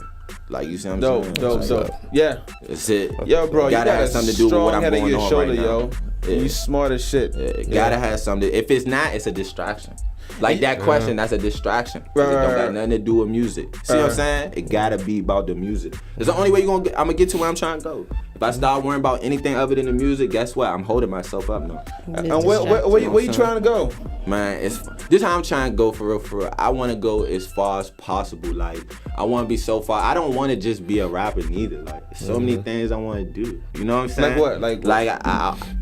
Like, you see what I'm saying? Dope. Yeah. That's it. Yo, bro, you gotta have something to do with what I'm going on shoulder, right now. Yo. Yeah. You smart as shit. Gotta have something. If it's not, it's a distraction. Like that question, that's a distraction. It don't got nothing to do with music. See what I'm saying? It gotta be about the music. It's the only way I'm gonna get to where I'm trying to go. If I start worrying about anything other than the music, guess what? I'm holding myself up now. And where you trying to go? Man, this how I'm trying to go for real. I want to go as far as possible. Like, I want to be so far. I don't want to just be a rapper neither. Like, so many things I want to do. You know what I'm saying? Like what? Like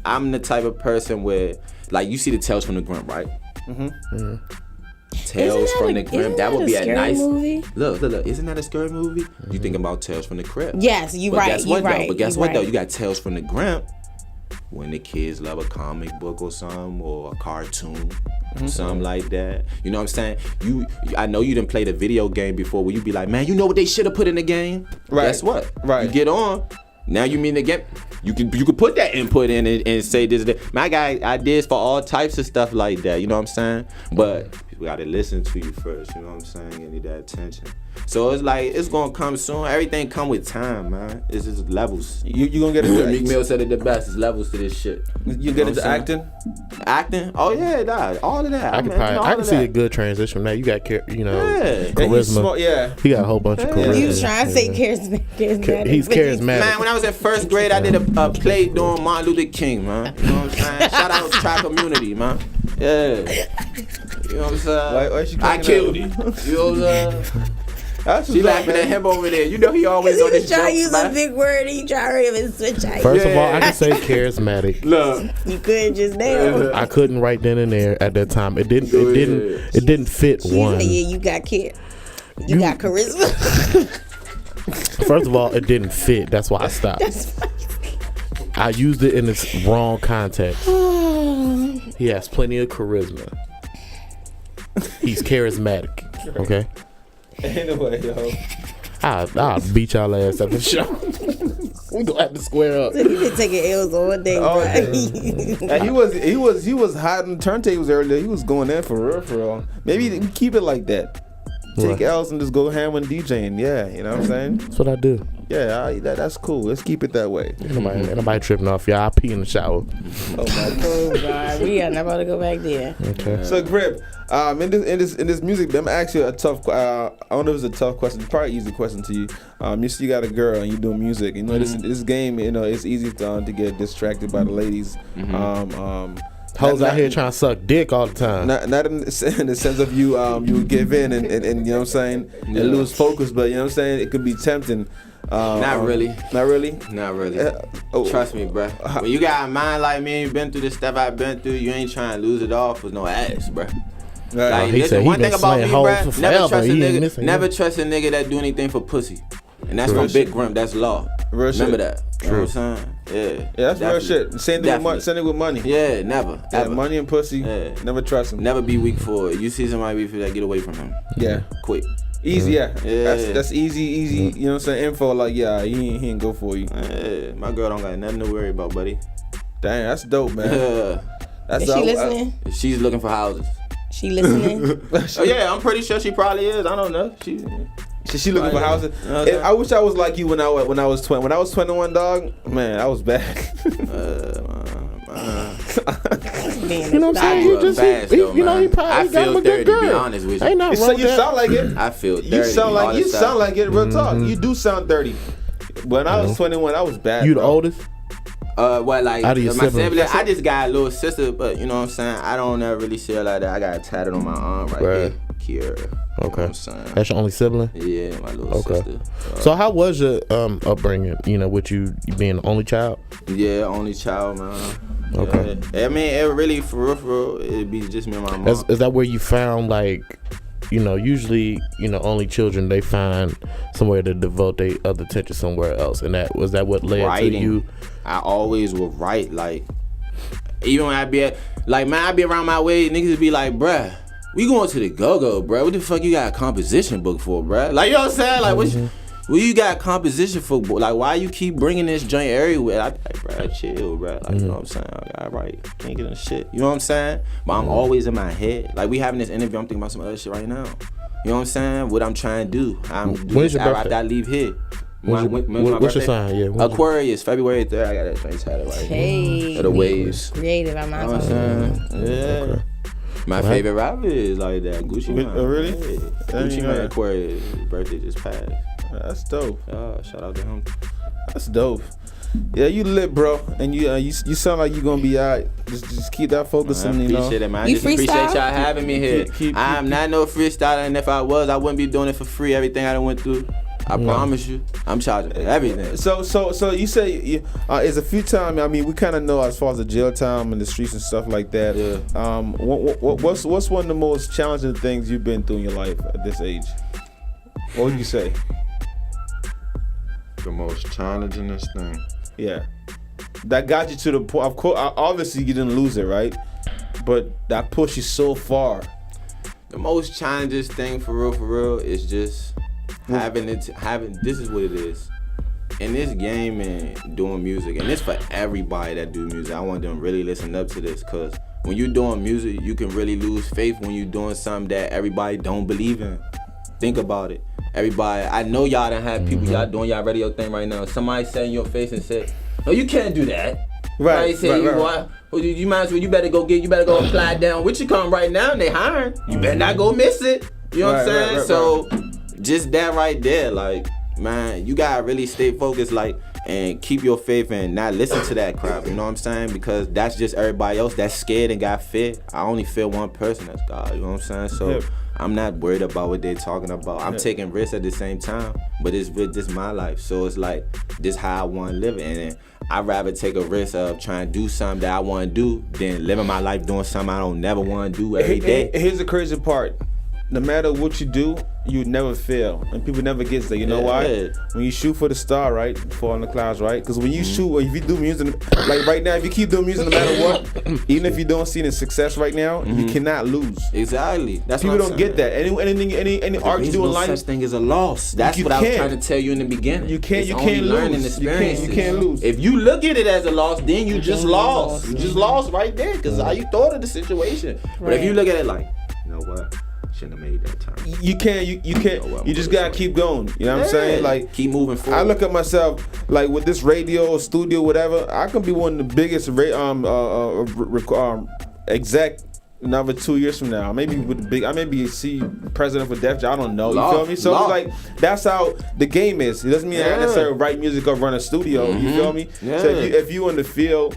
I'm the type of person where, like, you see the Tales from the Grimp, right? Tales from the Grimp. That would be a nice movie. Look. Isn't that a scary movie? You thinking about Tales from the Crypt? Yes, you're right. But guess what though? You got Tales from the Grimp. When the kids love a comic book or something, or a cartoon, something like that. You know what I'm saying? I know you didn't play the video game before where you be like, man, you know what they should have put in the game? Right. Guess what? Right. You get on. Now you mean to get, you could put that input in and say this. Man, I got ideas for all types of stuff like that. You know what I'm saying? But people got to listen to you first. You know what I'm saying? You need that attention. So it's like, it's going to come soon. Everything come with time, man. It's just levels. You gonna get into Meek Mill said it the best. It's levels to this shit. You get into acting? Acting? Oh yeah, nah, all of that. I can see a good transition from that. You got charisma. He got a whole bunch of charisma. You was trying to say charismatic. He's charismatic. Man, when I was in first grade, I did a play doing Martin Luther King, man. You know what I'm saying? Shout out to Tri Community, man. Yeah. You know what I'm saying? Why she I killed it. You know what I'm saying? She laughing at him over there. You know he always on his jokes, man. He trying to use a big word. He trying to even switch out. First of all, I can say charismatic. Look, you couldn't just now. I couldn't right then and there at that time. It didn't fit one. Yeah, you got You got charisma. First of all, it didn't fit. That's why I stopped. I used it in its wrong context. He has plenty of charisma. He's charismatic. Okay. Anyway, yo, I'll beat y'all ass at the show. We gonna have to square up. He been taking L's all day. And he was hiding turntables earlier. He was going in for real. Maybe keep it like that. Take L's and just go ham and DJing. Yeah, you know what I'm saying? That's what I do. Yeah, that's cool. Let's keep it that way. Ain't nobody tripping off y'all. I pee in the shower. Oh my God, we are not about to go back there. Okay. So Grimp, in this music, I'm actually a tough. I don't know if it's a tough question. It's probably an easy question to you. You got a girl and you doing music. You know this game. You know it's easy to get distracted by the ladies. Hoes out here trying to suck dick all the time. Not in the sense of you give in and you know what I'm saying and lose focus, but you know what I'm saying it could be tempting. Not really. Not really? Not really. Trust me, bruh. When you got a mind like me and you been through the stuff I've been through, you ain't trying to lose it off with no ass, bruh. Like, listen, one thing about me, bruh, never trust a nigga that do anything for pussy. And that's from Big Grimp, that's law. Remember that. You know what I'm saying? Yeah, that's real shit. Same thing with money. Yeah, never. Yeah, money and pussy, never trust him. Never be weak for it. You see somebody weak for that, get away from him. Yeah. Quick. Easy, yeah. That's easy, you know what I'm saying? Info like, yeah, he ain't go for you. My girl don't got nothing to worry about, buddy. Damn, that's dope, man. Is she listening? She's looking for houses. She listening? Yeah, I'm pretty sure she probably is. I don't know. She looking for houses. I wish I was like you when I was 20. When I was 21, dog, man, I was bad. You know what I'm saying? He probably got him a good girl. To be honest with you. Ain't nothing wrong with that. You sound like it. I feel 30. You sound like it. Real talk. You do sound 30. When I was 21, I was bad. You the oldest? My sibling, I just got a little sister, but you know what I'm saying? I don't ever really see her like that. I got it tatted on my arm right here. Kiera. Okay. That's your only sibling? Yeah, my little sister. So how was your upbringing, with you being the only child? Yeah, only child, man. Okay. Yeah. I mean, it really, for real, it'd be just me and my mom. Is that where you found, usually, only children, they find somewhere to devote their other attention somewhere else. And was that what led to you? I always would write, even when I'd be I'd be around my way, niggas would be like, bruh, we going to the go-go, bruh. What the fuck you got a composition book for, bruh? You know what I'm saying? What you got a composition for? Why you keep bringing this joint everywhere? I be like, bruh, chill, bruh. You know what I'm saying? I write, can't get in shit. You know what I'm saying? But I'm always in my head. We having this interview, I'm thinking about some other shit right now. You know what I'm saying? What I'm trying to do. I'm doing this after I leave here. What's your sign? Yeah, Aquarius, February 3rd. I got that joint tatted right here. The waves. Creative, I'm not saying. Yeah. My favorite rapper is like that. GucciMane. Oh, really? GucciMane Aquarius. His birthday just passed. That's dope. Shout out to him. That's dope. Yeah, you lit, bro, and you sound like you gonna be alright. Just keep that focus on, you know. Appreciate it, man. I You just appreciate freestyle? y'all having me here. I'm not no freestyler, and if I was, I wouldn't be doing it for free. Everything I done went through, I promise you, I'm charging for everything. So you say it's a few times. I mean, we kind of know as far as the jail time and the streets and stuff like that. Yeah. What's one of the most challenging things you've been through in your life at this age? What would you say? The most challengingest thing. Yeah, that got you to the point. Of course, obviously you didn't lose it, right? But that pushed you so far. The most challenging thing for real is just having this is what it is. In this game and doing music, and it's for everybody that do music. I want them to really listen up to this, cause when you're doing music, you can really lose faith when you're doing something that everybody don't believe in. Think about it. Everybody, I know y'all done have people, y'all doing y'all radio thing right now. Somebody say in your face and say, no, you can't do that. Right. Say, right. You might as well, you better go apply down with you come right now and they hiring. You better not go miss it. You know what I'm saying? So just that right there, like, man, you gotta really stay focused, like, and keep your faith and not listen to that crap. You know what I'm saying? Because that's just everybody else that's scared and got fear. I only fear one person, that's God. You know what I'm saying? So I'm not worried about what they're talking about. I'm taking risks at the same time, but this my life. So it's like, this how I want to live it. And I'd rather take a risk of trying to do something that I want to do than living my life doing something I don't never want to do every day. Here's the crazy part. No matter what you do, you never fail, and people never get there. You know why? When you shoot for the star, right, fall in the clouds, right? Because when you shoot, or if you do music, like right now, if you keep doing music no matter what, even if you don't see the success right now, you cannot lose. Exactly. That's people what I'm don't saying. get that. Any art you do in life, such thing as a loss. That's what I was trying to tell you in the beginning. You can't lose. You can't lose. If you look at it as a loss, then you just lost. You just lost right there because how you thought of the situation. But if you look at it like, you know what? Shouldn't have made that turn. You can't. You just gotta keep going. You know what I'm saying? Like, keep moving forward. I look at myself like with this radio or studio, whatever. I can be one of the biggest exec another 2 years from now. Maybe with the big. I may be president for Def Jam. I don't know. You feel me? So it's like that's how the game is. It doesn't mean I necessarily write music or run a studio. You feel me? Yeah. So if you in the field,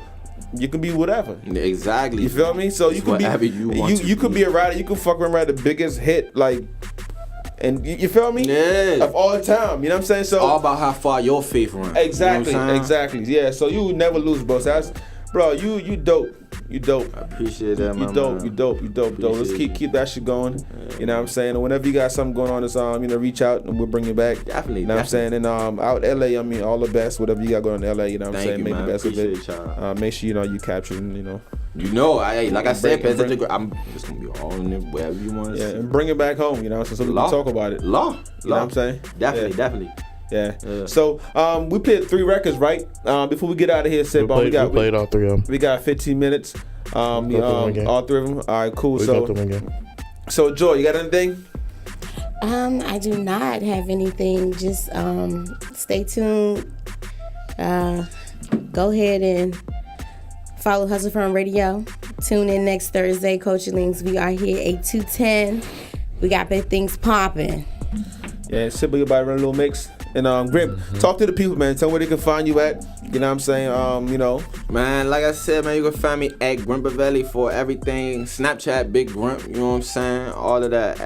you can be whatever. Exactly. You feel me? So you can be you could be a writer. You can fuck around write the biggest hit, like, and you feel me? Yeah. Of all time. You know what I'm saying? So all about how far your faith runs. Exactly. You know exactly. Yeah. So you would never lose, bro. So that's, bro. You dope. You dope. I appreciate that, man. You dope. Let's keep that shit going. You know what I'm saying? And whenever you got something going on, just reach out and we'll bring you back. Definitely. You know what I'm saying? And out LA, I mean, all the best. Whatever you got going on in LA, you know what I'm saying? Make the best of it. Make sure you capture it. Like I said, I'm just gonna be all in it wherever you want to. Yeah, and bring it back home. You know, so we can talk about it. You know what I'm saying? Definitely. Yeah. So we played 3 records, right? Before we get out of here, we played all 3 of them. We got 15 minutes. All 3 of them. All right, cool. So Joy, you got anything? I do not have anything. Just stay tuned. Go ahead and follow Hustle Firm Radio. Tune in next Thursday, Coach Links. We are here 8 to 10. We got big things popping. Yeah, simply by Run a Little Mix. And Grimp, talk to the people, man. Tell them where they can find you at. You know what I'm saying? Man, like I said, man, you can find me at Grimpavelli for everything. Snapchat, Big Grimp, you know what I'm saying? All of that.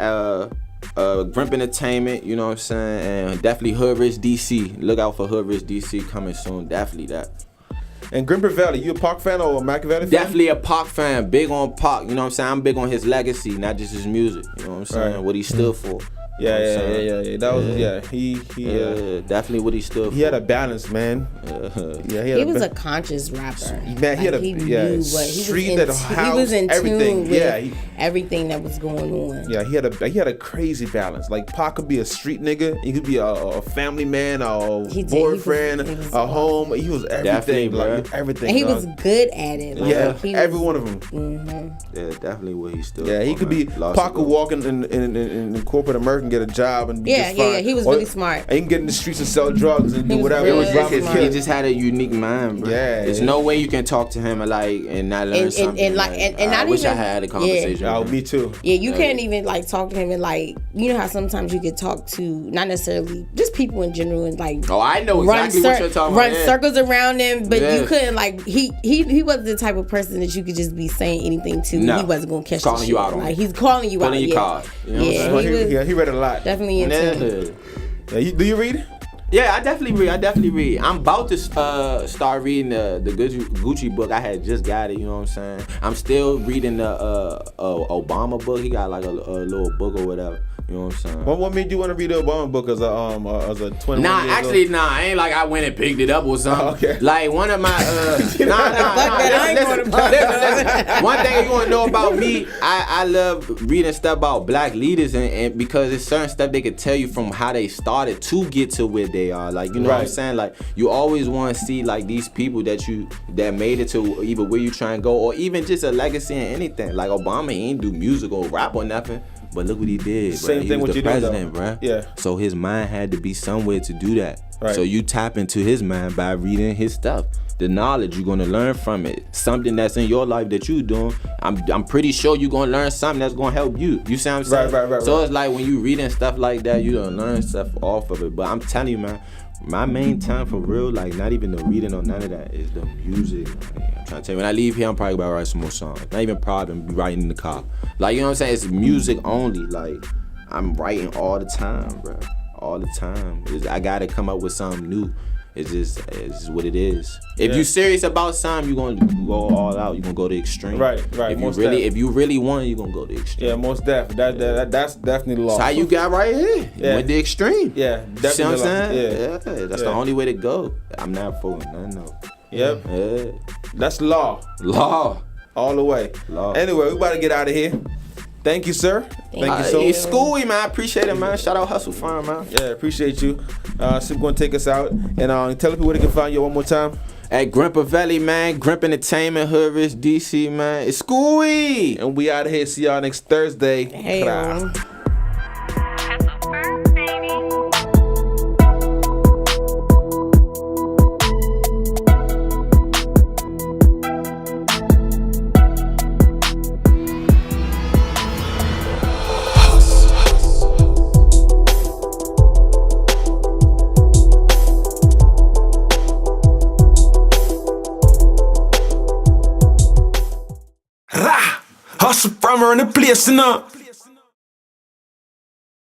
Grimp Entertainment, you know what I'm saying? And definitely HoodRichDC. Look out for HoodRichDC coming soon. Definitely that. And Grimpavelli, you a Pac fan or a Machiavelli fan? Definitely a Pac fan. Big on Pac, you know what I'm saying? I'm big on his legacy, not just his music. You know what I'm saying? Right. What he stood for. Yeah. That was he definitely what he stood for. He had a balance, man. He was a conscious rapper. Man, he had he was in tune with everything that was going on. Yeah, he had a crazy balance. Like Pac could be a street nigga, he could be a family man, a boyfriend, a home. He was everything, everything. And he was good at it. Every one of them. Mm-hmm. Yeah, definitely what he stood. Yeah, he could be Pac could walk in corporate America. get a job and be just fine. Yeah. He was really smart. And he can get in the streets and sell drugs and do whatever. He just had a unique mind, bro. Yeah. There's no way you can talk to him and not learn something. I wish I had a conversation. Oh, me too. Yeah, you can't even like talk to him and like, you know how sometimes you could talk to not necessarily just people in general and like. Oh, I know exactly what you're talking about. Run circles around him, but you couldn't like he wasn't the type of person that you could just be saying anything to. No. He wasn't gonna catch calling you out on like he's calling you out. Your card. You know he read a lot. Definitely into it. Do you read? Yeah, I definitely read. I'm about to start reading the Gucci book. I had just got it, you know what I'm saying? I'm still reading the Obama book. He got like a little book or whatever. You know what I'm saying? What made you want to read the Obama book as a 21 Nah, actually, I ain't like I went and picked it up or something. Oh, okay. Like one of my listen. One thing you want to know about me, I love reading stuff about black leaders and because it's certain stuff they could tell you from how they started to get to where they are. Like, you know what I'm saying? Like, you always want to see like these people that made it to either where you try and go or even just a legacy in anything. Like Obama, he ain't do music or rap or nothing. But look what he did, bro. Same thing with the president, bro. Yeah. So his mind had to be somewhere to do that. Right. So you tap into his mind by reading his stuff. The knowledge you're gonna learn from it. Something that's in your life that you doing. I'm pretty sure you're gonna learn something that's gonna help you. You see what I'm saying? Right. So it's like when you reading stuff like that, you don't learn stuff off of it. But I'm telling you, man, my main time for real, like not even the reading or none of that, is the music. Like, I'm trying to tell you, when I leave here, I'm probably about to write some more songs. Not even probably, I'm writing in the car. Like, you know what I'm saying? It's music only. Like, I'm writing all the time, bro. All the time. I gotta come up with something new. It's just what it is. If you serious about something, you're gonna go all out. You're gonna go to extreme. Right. If you really want it, you're gonna go to extreme. Yeah, most definitely. That's definitely the law. That's how you got right here. You went to extreme. Yeah, definitely. See what I'm saying? Yeah. That's the only way to go. I'm not fooling nothing else. Yep. Yeah. That's law. Law. All the way. Law. Anyway, we about to get out of here. Thank you, sir. Thank you so much. It's schooly, man. I appreciate it, man. Shout out Hustle Farm, man. Yeah, appreciate you. So we're going to take us out. And tell people where they can find you one more time. At Grimp man. Grimp Entertainment, HoodRichDC, man. It's schooly. And we out of here. See y'all next Thursday. Hey, Hustle from her in the place, you know.